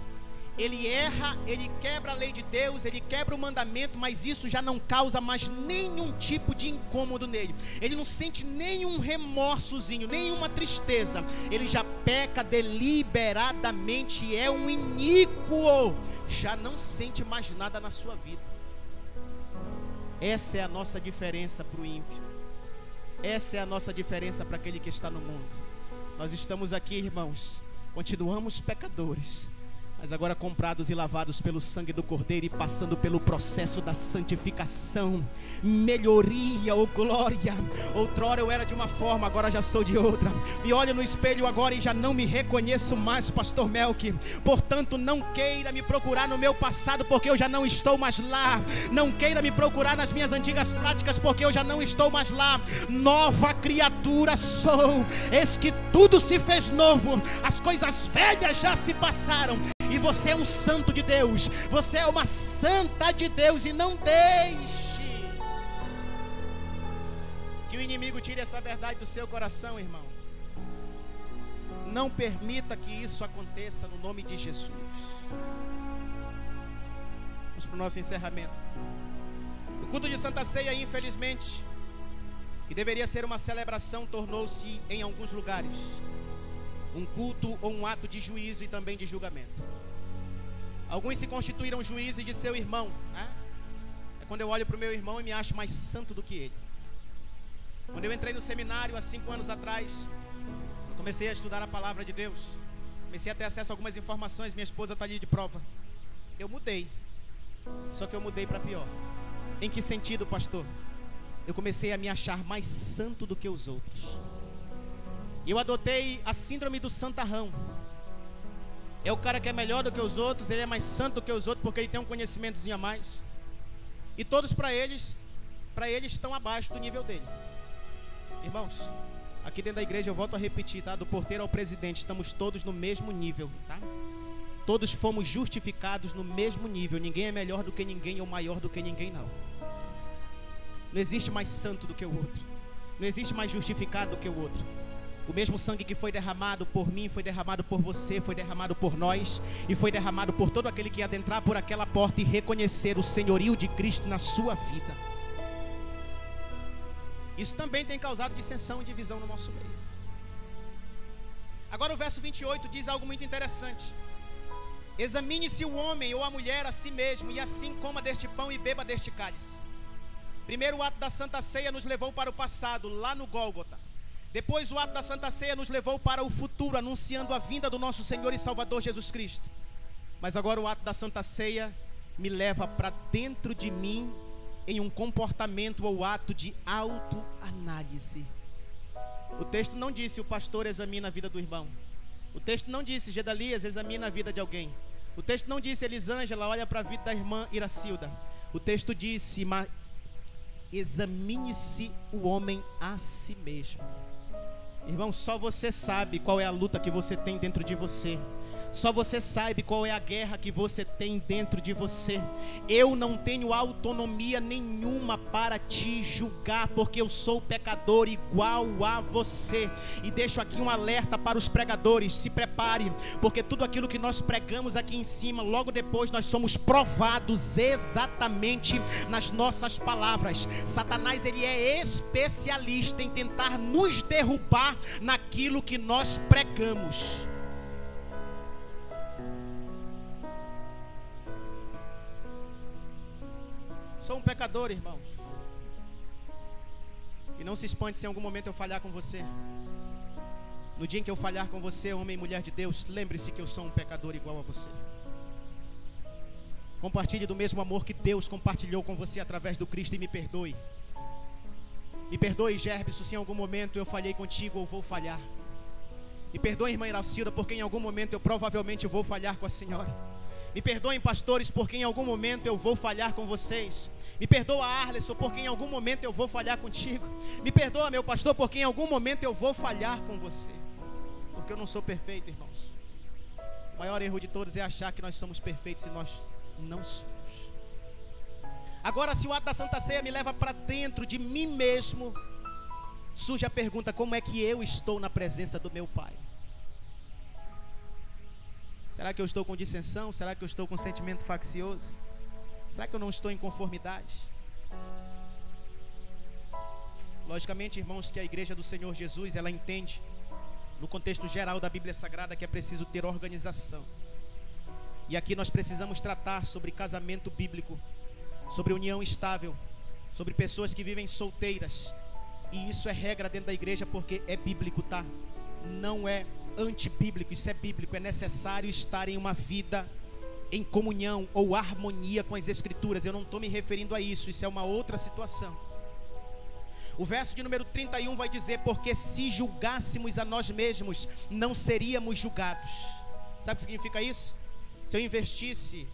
Ele erra, ele quebra a lei de Deus, ele quebra o mandamento, mas isso já não causa mais nenhum tipo de incômodo nele. Ele não sente nenhum remorsozinho, nenhuma tristeza. Ele já peca deliberadamente, é um iníquo, já não sente mais nada na sua vida. Essa é a nossa diferença para o ímpio. Essa é a nossa diferença para aquele que está no mundo. Nós estamos aqui, irmãos, continuamos pecadores, mas agora comprados e lavados pelo sangue do Cordeiro e passando pelo processo da santificação, melhoria ou glória. Outrora eu era de uma forma, agora já sou de outra. Me olho no espelho agora e já não me reconheço mais, pastor Melk. Portanto, não queira me procurar no meu passado, porque eu já não estou mais lá. Não queira me procurar nas minhas antigas práticas, porque eu já não estou mais lá. Nova criatura sou, eis que tudo se fez novo, as coisas velhas já se passaram. E você é um santo de Deus, você é uma santa de Deus. E não deixe que o inimigo tire essa verdade do seu coração, irmão. Não permita que isso aconteça no nome de Jesus. Vamos para o nosso encerramento. O culto de Santa Ceia, infelizmente, que deveria ser uma celebração, tornou-se em alguns lugares um culto ou um ato de juízo e também de julgamento. Alguns se constituíram juízes de seu irmão, É quando eu olho para o meu irmão e me acho mais santo do que ele. Quando eu entrei no seminário há 5 anos atrás, eu comecei a estudar a palavra de Deus, comecei a ter acesso a algumas informações. Minha esposa está ali de prova. Eu mudei, só que eu mudei para pior. Em que sentido, pastor? Eu comecei a me achar mais santo do que os outros. Eu adotei a síndrome do santarrão. É o cara que é melhor do que os outros, ele é mais santo do que os outros porque ele tem um conhecimentozinho a mais. E todos para eles estão abaixo do nível dele. Irmãos, Aqui dentro da igreja eu volto a repetir, tá? Do porteiro ao presidente, estamos todos no mesmo nível, tá? Todos fomos justificados no mesmo nível. Ninguém é melhor do que ninguém ou maior do que ninguém, não. Não existe mais santo do que o outro. Não existe mais justificado do que o outro. O mesmo sangue que foi derramado por mim, foi derramado por você, foi derramado por nós e foi derramado por todo aquele que adentrar por aquela porta e reconhecer o senhorio de Cristo na sua vida. Isso também tem causado dissensão e divisão no nosso meio. Agora o verso 28 diz algo muito interessante. Examine-se o homem ou a mulher a si mesmo, e assim coma deste pão e beba deste cálice. Primeiro o ato da Santa Ceia nos levou para o passado, lá no Gólgota. Depois o ato da Santa Ceia nos levou para o futuro, anunciando a vinda do nosso Senhor e Salvador Jesus Cristo. Mas agora o ato da Santa Ceia me leva para dentro de mim, em um comportamento ou ato de autoanálise. O texto não disse: o pastor examina a vida do irmão. O texto não disse: Gedalias examina a vida de alguém. O texto não disse: Elisângela olha para a vida da irmã Iracilda. O texto disse: examine-se o homem a si mesmo. Irmão, só você sabe qual é a luta que você tem dentro de você. Só você sabe qual é a guerra que você tem dentro de você. Eu não tenho autonomia nenhuma para te julgar, porque eu sou pecador igual a você. E deixo aqui um alerta para os pregadores: se prepare, porque tudo aquilo que nós pregamos aqui em cima, logo depois nós somos provados exatamente nas nossas palavras. Satanás, ele é especialista em tentar nos derrubar naquilo que nós pregamos. Sou um pecador, irmãos. E não se espante se em algum momento eu falhar com você. No dia em que eu falhar com você, homem e mulher de Deus, lembre-se que eu sou um pecador igual a você. Compartilhe do mesmo amor que Deus compartilhou com você através do Cristo e me perdoe. Me perdoe, Gerbeson, se em algum momento eu falhei contigo ou vou falhar. Me perdoe, irmã Iracilda, porque em algum momento eu provavelmente vou falhar com a senhora. Me perdoem, pastores, porque em algum momento eu vou falhar com vocês. Me perdoa, Arleson, porque em algum momento eu vou falhar contigo. Me perdoa, meu pastor, porque em algum momento eu vou falhar com você. Porque eu não sou perfeito, irmãos. O maior erro de todos é achar que nós somos perfeitos e nós não somos. Agora, se o ato da Santa Ceia me leva para dentro de mim mesmo, surge a pergunta: como é que eu estou na presença do meu Pai? Será que eu estou com dissensão? Será que eu estou com sentimento faccioso? Será que eu não estou em conformidade? Logicamente, irmãos, que a igreja do Senhor Jesus, ela entende, no contexto geral da Bíblia Sagrada, que é preciso ter organização. E aqui nós precisamos tratar sobre casamento bíblico, sobre união estável, sobre pessoas que vivem solteiras. E isso é regra dentro da igreja, porque é bíblico, tá? Não é antibíblico, isso é bíblico. É necessário estar em uma vida em comunhão ou harmonia com as Escrituras. Eu não estou me referindo a isso, isso é uma outra situação. O verso de número 31 vai dizer: porque se julgássemos a nós mesmos, não seríamos julgados. Sabe o que significa isso? Se eu investisse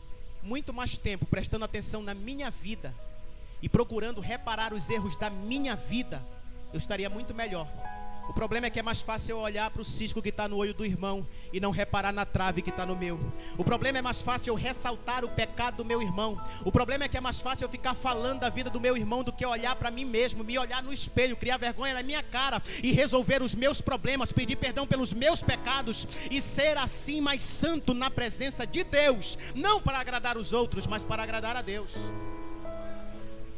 muito mais tempo prestando atenção na minha vida e procurando reparar os erros da minha vida, eu estaria muito melhor. O problema é que é mais fácil eu olhar para o cisco que está no olho do irmão e não reparar na trave que está no meu. O problema é mais fácil eu ressaltar o pecado do meu irmão. O problema é que é mais fácil eu ficar falando da vida do meu irmão do que olhar para mim mesmo, me olhar no espelho, criar vergonha na minha cara e resolver os meus problemas, pedir perdão pelos meus pecados e ser assim mais santo na presença de Deus, não para agradar os outros, mas para agradar a Deus.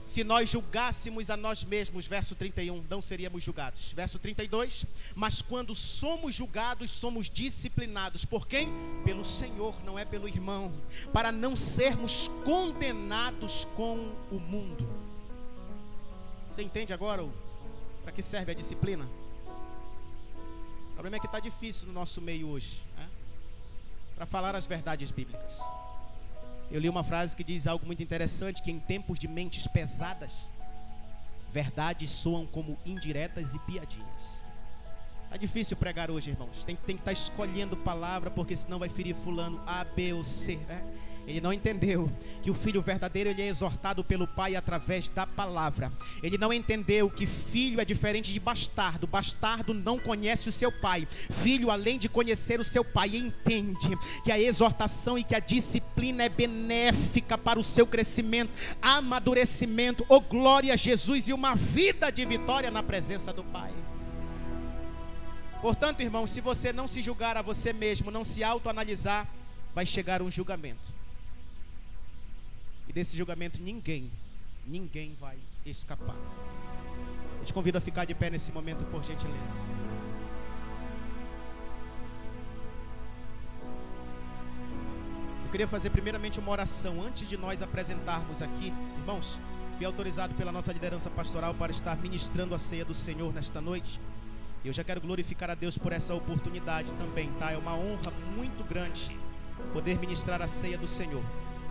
Se nós julgássemos a nós mesmos, verso 31, não seríamos julgados. Verso 32, mas quando somos julgados, somos disciplinados. Por quem? Pelo Senhor, não é pelo irmão. Para não sermos condenados com o mundo. Você entende agora para que serve a disciplina? O problema é que está difícil no nosso meio hoje, né? Para falar as verdades bíblicas. Eu li uma frase que diz algo muito interessante, que em tempos de mentes pesadas, verdades soam como indiretas e piadinhas. Está difícil pregar hoje, irmãos. Tem que estar escolhendo palavra, porque senão vai ferir fulano A, B ou C, né? Ele não entendeu que o filho verdadeiro ele é exortado pelo pai através da palavra. Ele não entendeu que filho é diferente de bastardo. Bastardo não conhece o seu pai. Filho, além de conhecer o seu pai, entende que a exortação e que a disciplina é benéfica para o seu crescimento, amadurecimento, glória a Jesus, e uma vida de vitória na presença do Pai. Portanto, irmão, se você não se julgar a você mesmo, não se autoanalisar, vai chegar um julgamento. E desse julgamento ninguém vai escapar. Eu te convido a ficar de pé nesse momento, por gentileza. Eu queria fazer primeiramente uma oração antes de nós apresentarmos aqui. Irmãos, fui autorizado pela nossa liderança pastoral para estar ministrando a ceia do Senhor nesta noite. Eu já quero glorificar a Deus por essa oportunidade também, tá? É uma honra muito grande poder ministrar a ceia do Senhor.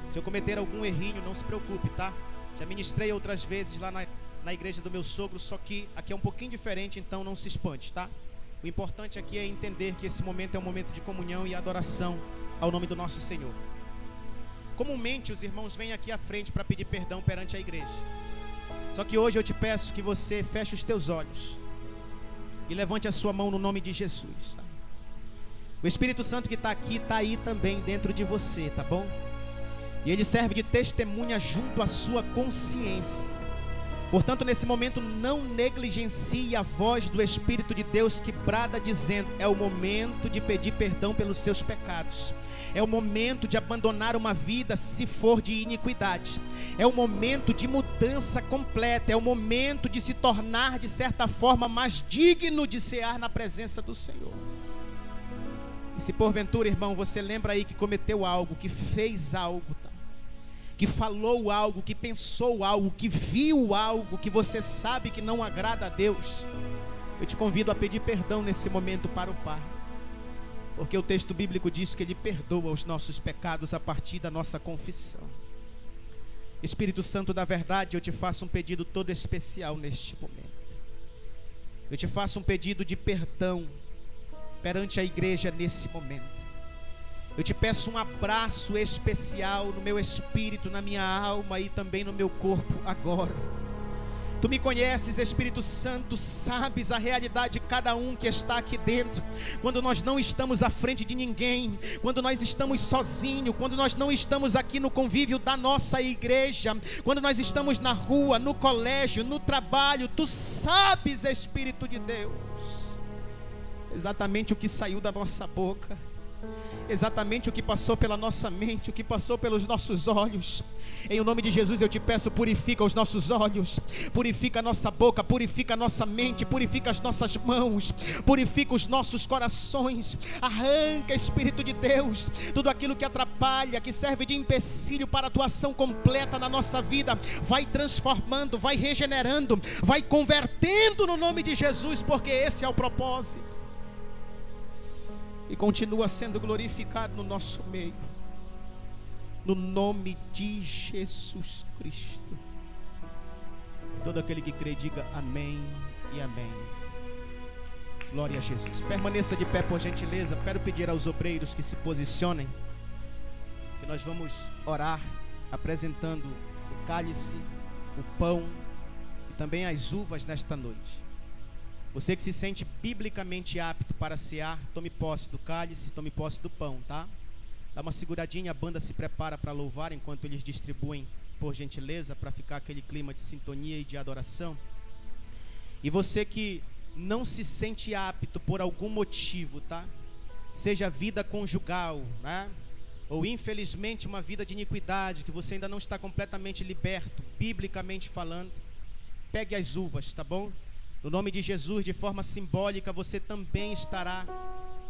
Se eu cometer algum errinho, não se preocupe, tá? Já ministrei outras vezes lá na igreja do meu sogro, só que aqui é um pouquinho diferente, então não se espante, tá? O importante aqui é entender que esse momento é um momento de comunhão e adoração ao nome do nosso Senhor. Comumente os irmãos vêm aqui à frente para pedir perdão perante a igreja. Só que hoje eu te peço que você feche os teus olhos e levante a sua mão no nome de Jesus, tá? O Espírito Santo que está aqui, está aí também dentro de você, tá bom? E ele serve de testemunha junto à sua consciência. Portanto, nesse momento, não negligencie a voz do Espírito de Deus que brada dizendo: é o momento de pedir perdão pelos seus pecados. É o momento de abandonar uma vida se for de iniquidade. É o momento de mudança completa. É o momento de se tornar, de certa forma, mais digno de cear na presença do Senhor. E se porventura, irmão, você lembra aí que cometeu algo, que fez algo, tá? Que falou algo, que pensou algo, que viu algo que você sabe que não agrada a Deus, eu te convido a pedir perdão nesse momento para o Pai, porque o texto bíblico diz que Ele perdoa os nossos pecados a partir da nossa confissão. Espírito Santo da verdade, eu te faço um pedido todo especial neste momento. Eu te faço um pedido de perdão perante a igreja nesse momento. Eu te peço um abraço especial no meu espírito, na minha alma e também no meu corpo agora. Tu me conheces, Espírito Santo, sabes a realidade de cada um que está aqui dentro. Quando nós não estamos à frente de ninguém, quando nós estamos sozinhos, quando nós não estamos aqui no convívio da nossa igreja, quando nós estamos na rua, no colégio, no trabalho, Tu sabes, Espírito de Deus, exatamente o que saiu da nossa boca, exatamente o que passou pela nossa mente, o que passou pelos nossos olhos. Em nome de Jesus eu te peço, purifica os nossos olhos, purifica a nossa boca, purifica a nossa mente, purifica as nossas mãos, purifica os nossos corações. Arranca, Espírito de Deus, tudo aquilo que atrapalha, que serve de empecilho para a tua ação completa na nossa vida. Vai transformando, vai regenerando, vai convertendo no nome de Jesus, porque esse é o propósito. E continua sendo glorificado no nosso meio, no nome de Jesus Cristo. Todo aquele que crê, diga amém e amém. Glória a Jesus. Permaneça de pé, por gentileza. Quero pedir aos obreiros que se posicionem, que nós vamos orar apresentando o cálice, o pão e também as uvas nesta noite. Você que se sente biblicamente apto para cear, tome posse do cálice, tome posse do pão, tá? Dá uma seguradinha, a banda se prepara para louvar enquanto eles distribuem, por gentileza, para ficar aquele clima de sintonia e de adoração. E você que não se sente apto por algum motivo, tá? Seja vida conjugal, né? Ou infelizmente uma vida de iniquidade, que você ainda não está completamente liberto, biblicamente falando, pegue as uvas, tá bom? No nome de Jesus, de forma simbólica, você também estará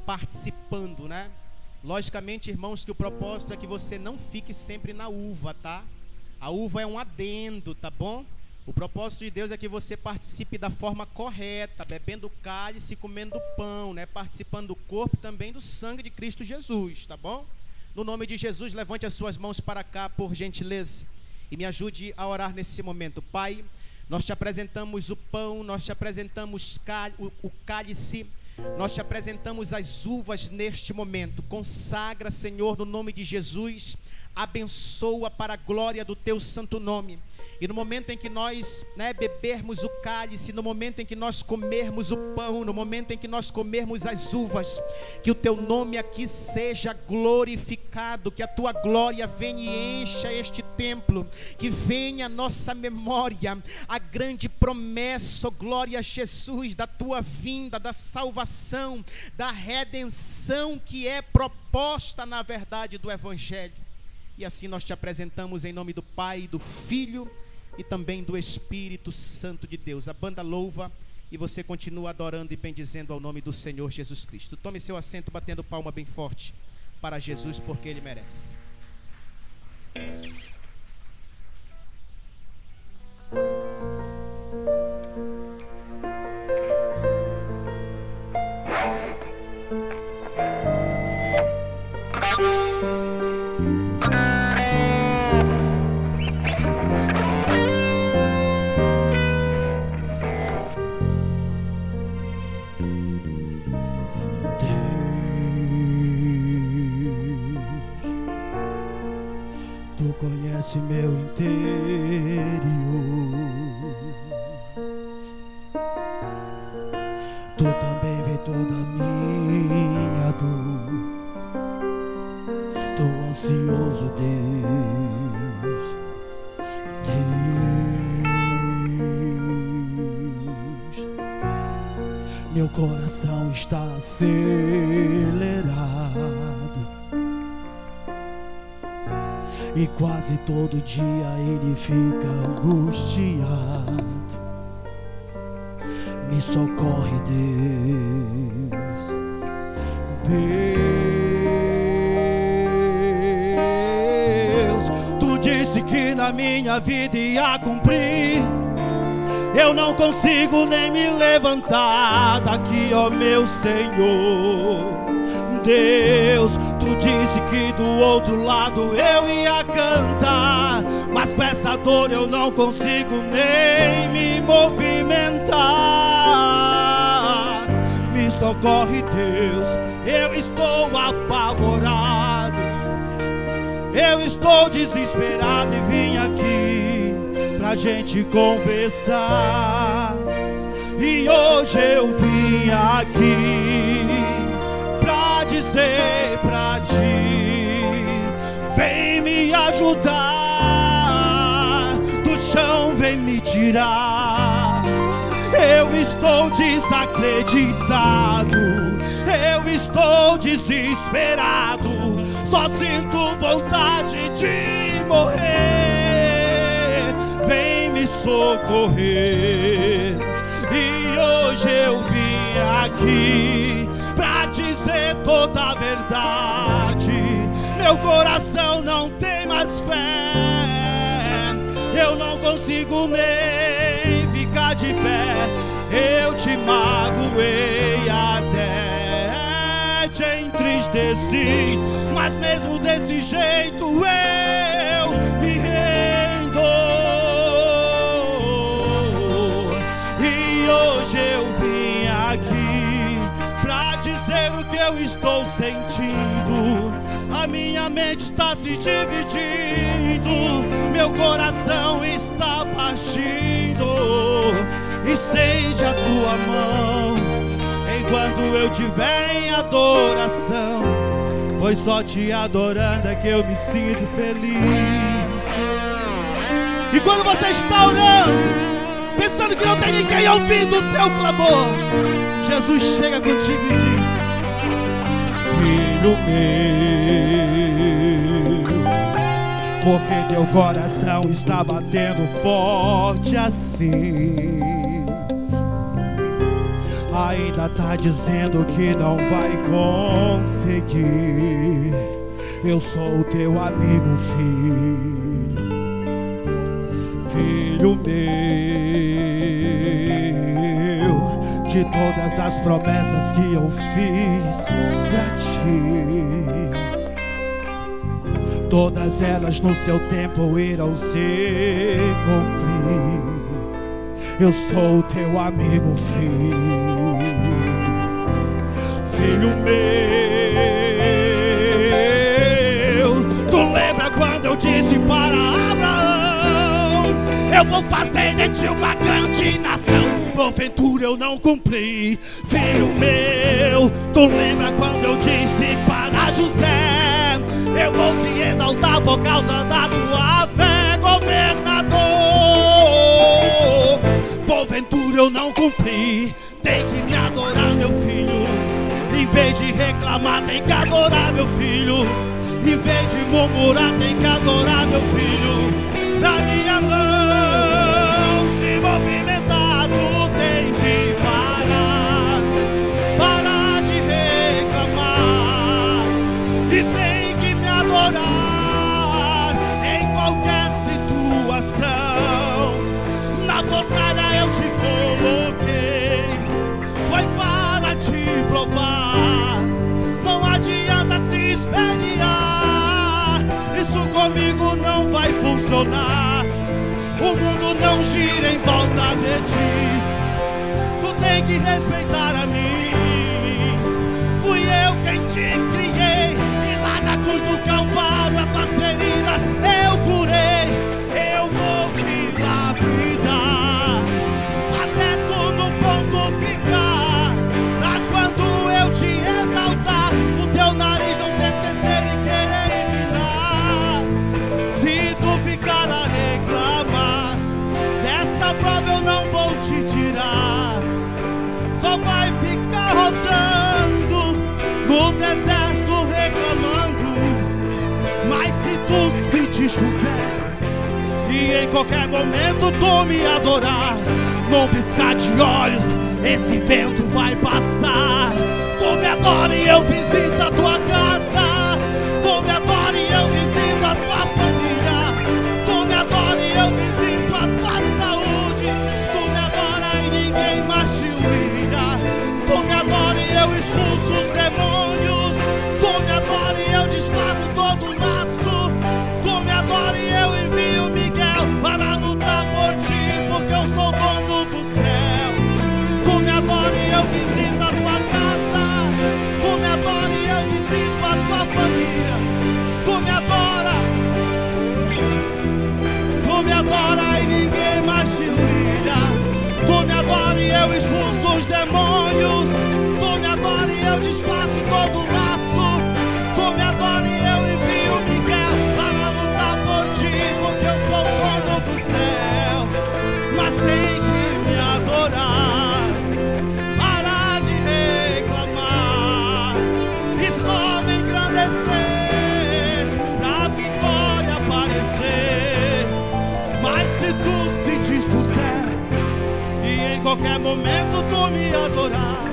participando, né? Logicamente, irmãos, que o propósito é que você não fique sempre na uva, tá? A uva é um adendo, tá bom? O propósito de Deus é que você participe da forma correta, bebendo o cálice e comendo o pão, né? Participando do corpo e também do sangue de Cristo Jesus, tá bom? No nome de Jesus, levante as suas mãos para cá, por gentileza, e me ajude a orar nesse momento. Pai, nós te apresentamos o pão, nós te apresentamos o cálice, Nós te apresentamos as uvas neste momento. Consagra, Senhor, no nome de Jesus. Abençoa para a glória do teu santo nome. E no momento em que nós bebermos o cálice, no momento em que nós comermos o pão, no momento em que nós comermos as uvas, que o teu nome aqui seja glorificado, que a tua glória venha e encha este templo, que venha a nossa memória a grande promessa, oh glória a Jesus, da tua vinda, da salvação, da redenção que é proposta na verdade do Evangelho. E assim nós te apresentamos em nome do Pai, do Filho e também do Espírito Santo de Deus. A banda louva e você continua adorando e bendizendo ao nome do Senhor Jesus Cristo. Tome seu assento batendo palma bem forte para Jesus, porque Ele merece. Tu conhece meu interior, Tu também vê toda a minha dor. Tô ansioso, Deus, Deus. Meu coração está acelerado e quase todo dia ele fica angustiado. Me socorre, Deus, Deus. Tu disse que na minha vida ia cumprir. Eu não consigo nem me levantar daqui, ó meu Senhor. Deus, tu disse que do outro lado eu ia cantar, mas com essa dor eu não consigo nem me movimentar. Me socorre, Deus, eu estou apavorado, eu estou desesperado e vim aqui pra gente conversar. E hoje eu vim aqui pra dizer pra ti, vem me ajudar, do chão vem me tirar. Eu estou desacreditado, eu estou desesperado, só sinto vontade de morrer. Vem me socorrer. E hoje eu vim aqui pra dizer toda a verdade. Meu coração não tem mais fé, eu não consigo nem ficar de pé. Eu te magoei, até te entristeci, mas mesmo desse jeito eu me rendo. E hoje eu vim aqui pra dizer o que eu estou sentindo. A minha mente está se dividindo, meu coração está partindo. Estende a tua mão enquanto eu tiver em adoração, pois só te adorando é que eu me sinto feliz. E quando você está orando, pensando que não tem ninguém ouvindo o teu clamor, Jesus chega contigo e diz: filho meu, porque teu coração está batendo forte assim? Ainda tá dizendo que não vai conseguir. Eu sou o teu amigo, filho, filho meu. De todas as promessas que eu fiz pra ti, todas elas no seu tempo irão se cumprir. Eu sou o teu amigo, filho. filho meu. Tu lembra quando eu disse para Abraão: eu vou fazer de ti uma grande nação? Porventura eu não cumpri, filho meu. Tu lembra quando eu disse para José: eu vou te exaltar por causa da tua fé, governador? Porventura eu não cumpri. Tem que me adorar, meu filho. Em vez de reclamar, tem que adorar, meu filho. Em vez de murmurar, tem que adorar, meu filho. Na minha mão se movimentar, tu tem que parar. Parar de reclamar e tem que me adorar em qualquer situação. Na fornalha eu te coloquei, foi para te provar. Não adianta se espernear, isso comigo não vai funcionar. O mundo não gira em volta de ti, tu tem que respeitar a mim. Fui eu quem te criei, e lá na cruz do Calvário as tuas feridas eu curei. Eu vou te lapidar até tu no ponto ficar. Pra quando eu te exaltar, o teu nariz não se esquecer e querer empinar. Se tu ficar a reclamar, dessa prova eu não vou te tirar. Só vai ficar rodando no deserto reclamando. Mas se tu se dispuser e em qualquer momento tu me adorar, num piscar de olhos esse vento vai passar. Tu me adora e eu visito a tua casa. Tu me adora e eu visito a tua família. Tu me adora e eu visito a tua saúde. Tu me adora e ninguém mais te humilha. Tu me adora e eu expulso os demônios. Tu me adora e eu desfaço todo laço. Tu me adora e eu envio Miguel para lutar por ti, porque eu sou dono do céu. Tu me adora e eu visito a tua casa. Tu me adora e eu visito a tua família. Tu me adora e ninguém mais te humilha. Tu me adora e eu expulso os demônios. Tu me adora e eu desfaço todo laço. Tu me adora e eu envio Miguel para lutar por ti, porque eu sou o dono do céu. Mas tem que me adorar, parar de reclamar e só me engrandecer pra vitória aparecer. Mas se tu se dispuser e em qualquer momento tu me adorar,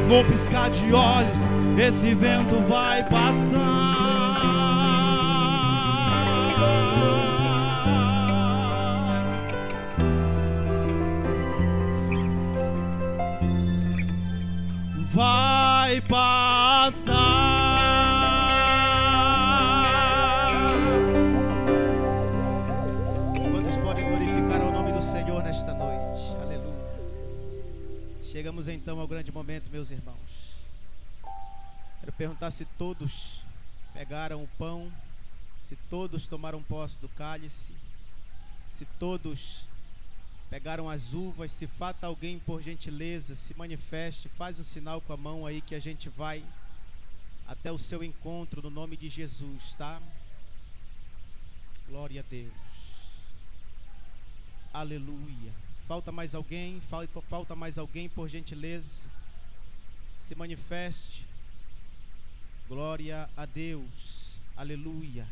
num piscar de olhos esse vento vai passar. Vai passar. Quantos podem glorificar ao nome do Senhor nesta noite? Aleluia. Chegamos então ao grande momento, meus irmãos. Quero perguntar se todos pegaram o pão, se todos tomaram posse do cálice, se todos pegaram as uvas. Se falta alguém, por gentileza, se manifeste, faz um sinal com a mão aí que a gente vai até o seu encontro no nome de Jesus, tá? Glória a Deus. Aleluia. Falta mais alguém? Falta mais alguém, por gentileza, se manifeste. Glória a Deus. Aleluia.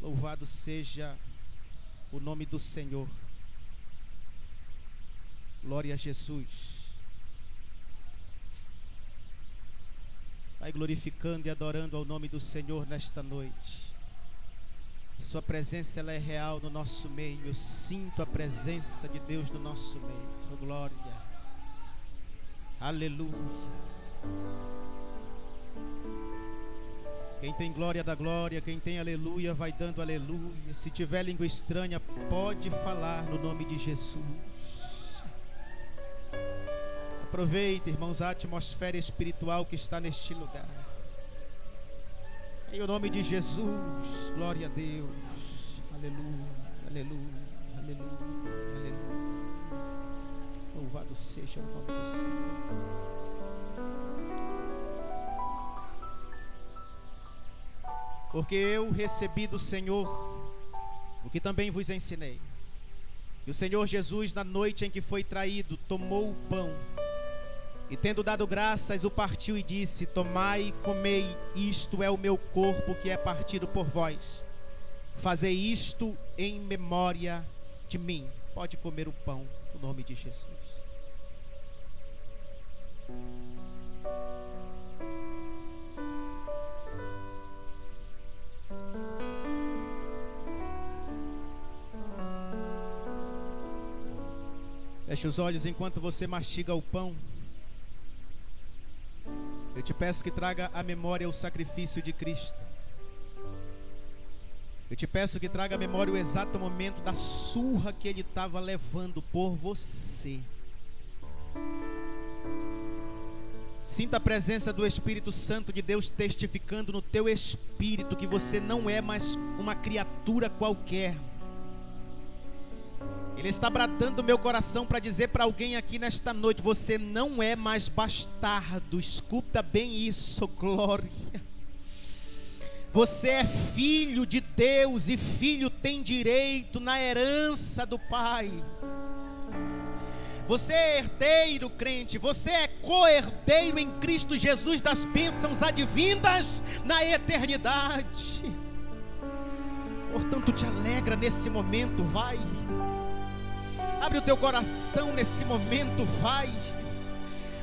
Louvado seja o nome do Senhor. Glória a Jesus. Vai glorificando e adorando ao nome do Senhor nesta noite. Sua presença, ela é real no nosso meio. Eu sinto a presença de Deus no nosso meio. Oh, glória. Aleluia. Quem tem glória dá glória, quem tem aleluia vai dando aleluia. Se tiver língua estranha, pode falar no nome de Jesus. Aproveita, irmãos, a atmosfera espiritual que está neste lugar. Em o nome de Jesus, glória a Deus. Aleluia, aleluia, aleluia, aleluia. Louvado seja o nome do Senhor. Porque eu recebi do Senhor o que também vos ensinei. E o Senhor Jesus, na noite em que foi traído, tomou o pão e, tendo dado graças, o partiu e disse: tomai e comei, isto é o meu corpo que é partido por vós. Fazei isto em memória de mim. Pode comer o pão, no nome de Jesus. Feche os olhos enquanto você mastiga o pão. Eu te peço que traga à memória o sacrifício de Cristo. Eu te peço que traga à memória o exato momento da surra que Ele estava levando por você. Sinta a presença do Espírito Santo de Deus testificando no teu espírito que você não é mais uma criatura qualquer. Ele está bradando o meu coração para dizer para alguém aqui nesta noite: você não é mais bastardo. Escuta bem isso, glória. Você é filho de Deus, e filho tem direito na herança do Pai. Você é herdeiro, crente. Você é co-herdeiro em Cristo Jesus das bênçãos advindas na eternidade. Portanto, te alegra nesse momento, vai. Abre o teu coração nesse momento, vai.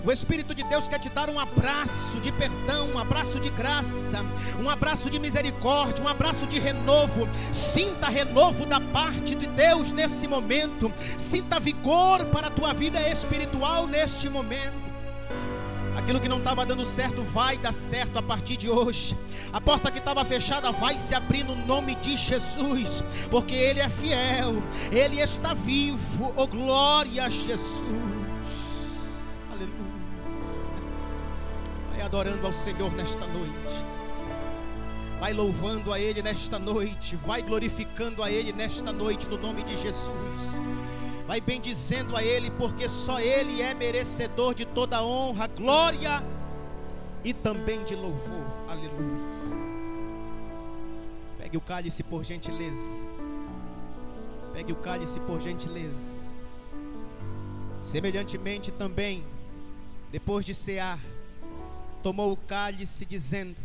O Espírito de Deus quer te dar um abraço de perdão, um abraço de graça, um abraço de misericórdia, um abraço de renovo. Sinta renovo da parte de Deus nesse momento. Sinta vigor para a tua vida espiritual neste momento. Aquilo que não estava dando certo vai dar certo a partir de hoje. A porta que estava fechada vai se abrir no nome de Jesus, porque Ele é fiel, Ele está vivo. Oh, glória a Jesus. Aleluia. Vai adorando ao Senhor nesta noite. Vai louvando a Ele nesta noite. Vai glorificando a Ele nesta noite no nome de Jesus. Vai bendizendo a Ele, porque só Ele é merecedor de toda honra, glória e também de louvor. Aleluia. Pegue o cálice por gentileza. Pegue o cálice por gentileza. Semelhantemente também, depois de cear, tomou o cálice dizendo: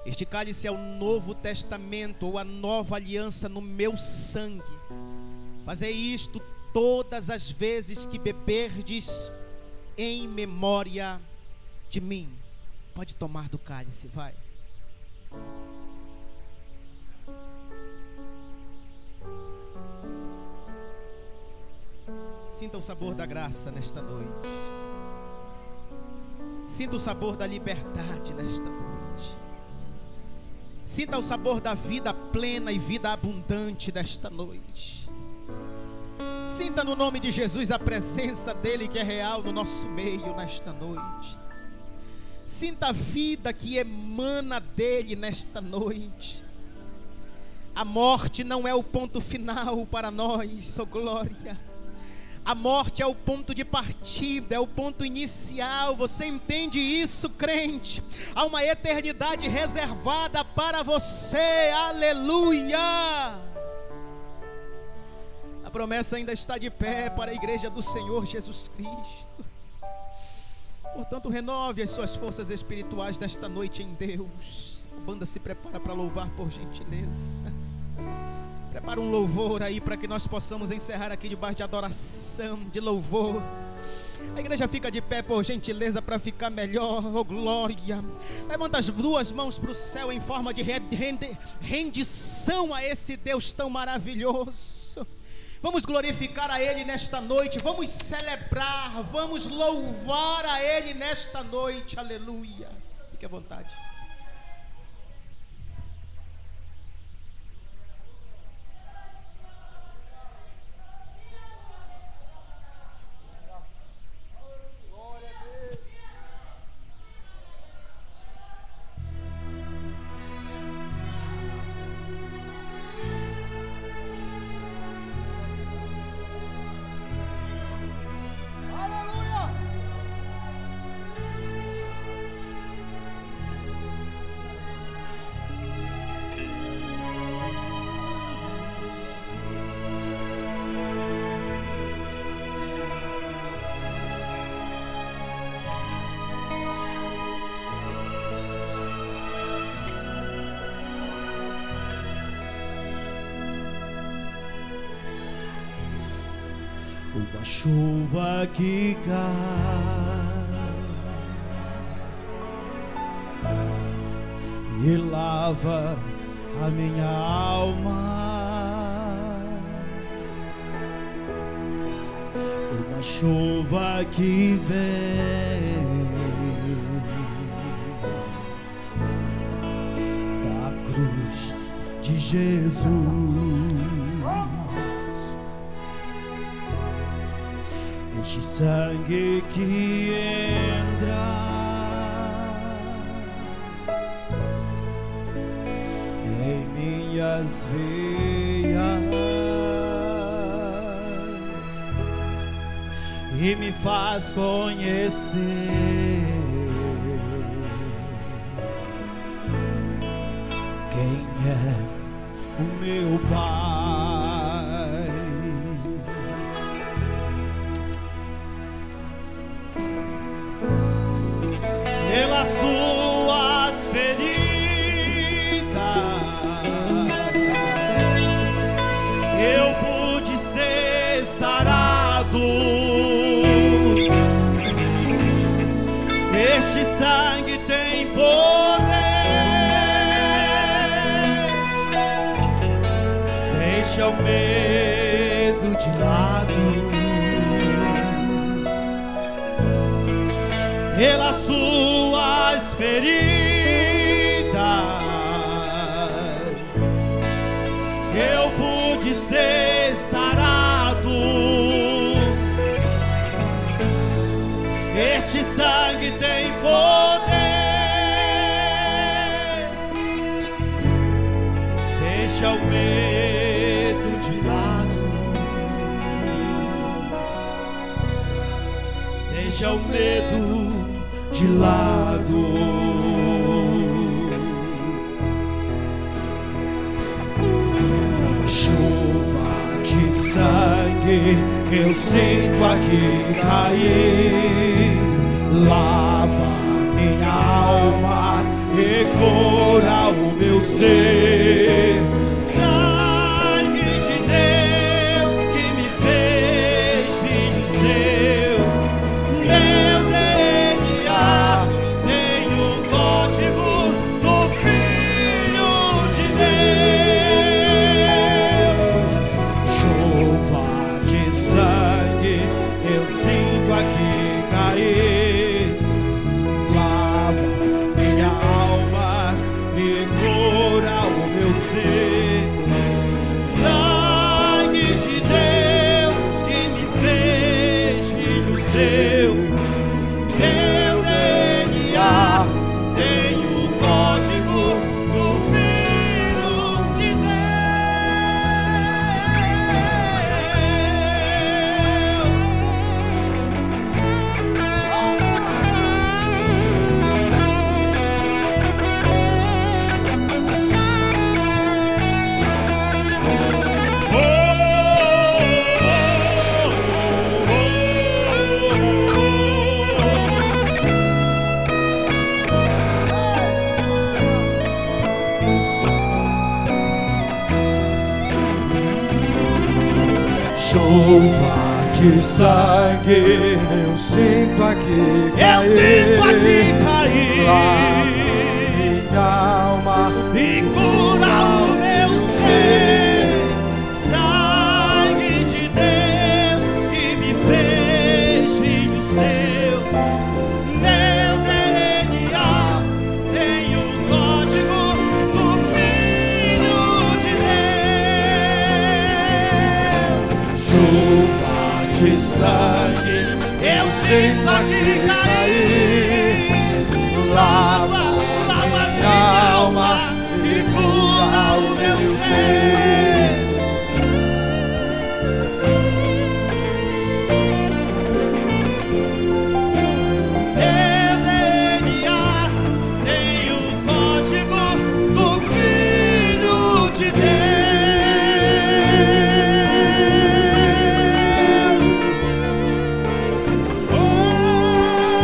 este cálice é o novo testamento, ou a nova aliança no meu sangue. Fazei isto todas as vezes que beberdes, em memória de mim. Pode tomar do cálice, vai. Sinta o sabor da graça nesta noite. Sinta o sabor da liberdade nesta noite. Sinta o sabor da vida plena e vida abundante nesta noite. Sinta no nome de Jesus a presença dEle que é real no nosso meio nesta noite. Sinta a vida que emana dEle nesta noite. A morte não é o ponto final para nós, oh glória. A morte é o ponto de partida, é o ponto inicial. Você entende isso, crente? Há uma eternidade reservada para você, aleluia. A promessa ainda está de pé para a igreja do Senhor Jesus Cristo. Portanto, renove as suas forças espirituais nesta noite em Deus. A banda se prepara para louvar por gentileza. Prepara um louvor aí para que nós possamos encerrar aqui debaixo de adoração, de louvor. A igreja fica de pé por gentileza para ficar melhor, oh glória. Levanta as duas mãos para o céu em forma de rendição a esse Deus tão maravilhoso. Vamos glorificar a Ele nesta noite, vamos celebrar, vamos louvar a Ele nesta noite, aleluia. Fique à vontade. Uma chuva que cai e lava a minha alma, uma chuva que vem da cruz de Jesus. Este sangue que entra em minhas veias e me faz conhecer quem é o meu Pai. Pelas suas feridas eu pude ser sarado. Este sangue tem poder, deixa o medo de lado. Pelas suas feridas eu pude ser sarado. Este sangue tem poder, deixa o medo de lado, deixa o medo de lado. Chuva de sangue eu sinto aqui cair, lava minha alma e cura o meu ser. Sangue de Deus que me fez filho seu. Meu DNA tem o código do Filho de Deus. Chuva de sangue eu sinto aqui cair, lava minha alma e cura o meu ser. Sangue de Deus que me fez filho seu. Meu DNA tem o código do Filho de chuva de sangue eu sinto aqui cair, minha alma e cura o meu ser. Sangue de Deus que me fez filho seu. Meu DNA tem o código do Filho de Deus. Chuva de sangue eu sinto aqui cair, lava minha alma e cura o meu ser. Meu DNA tem o código do Filho de Deus. Oh,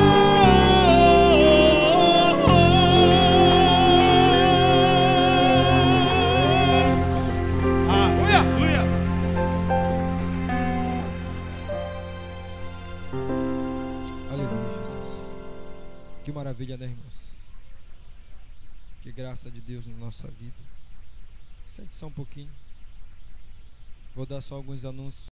maravilha, né, irmãos? Que graça de Deus na nossa vida. Sente só um pouquinho. Vou dar só alguns anúncios.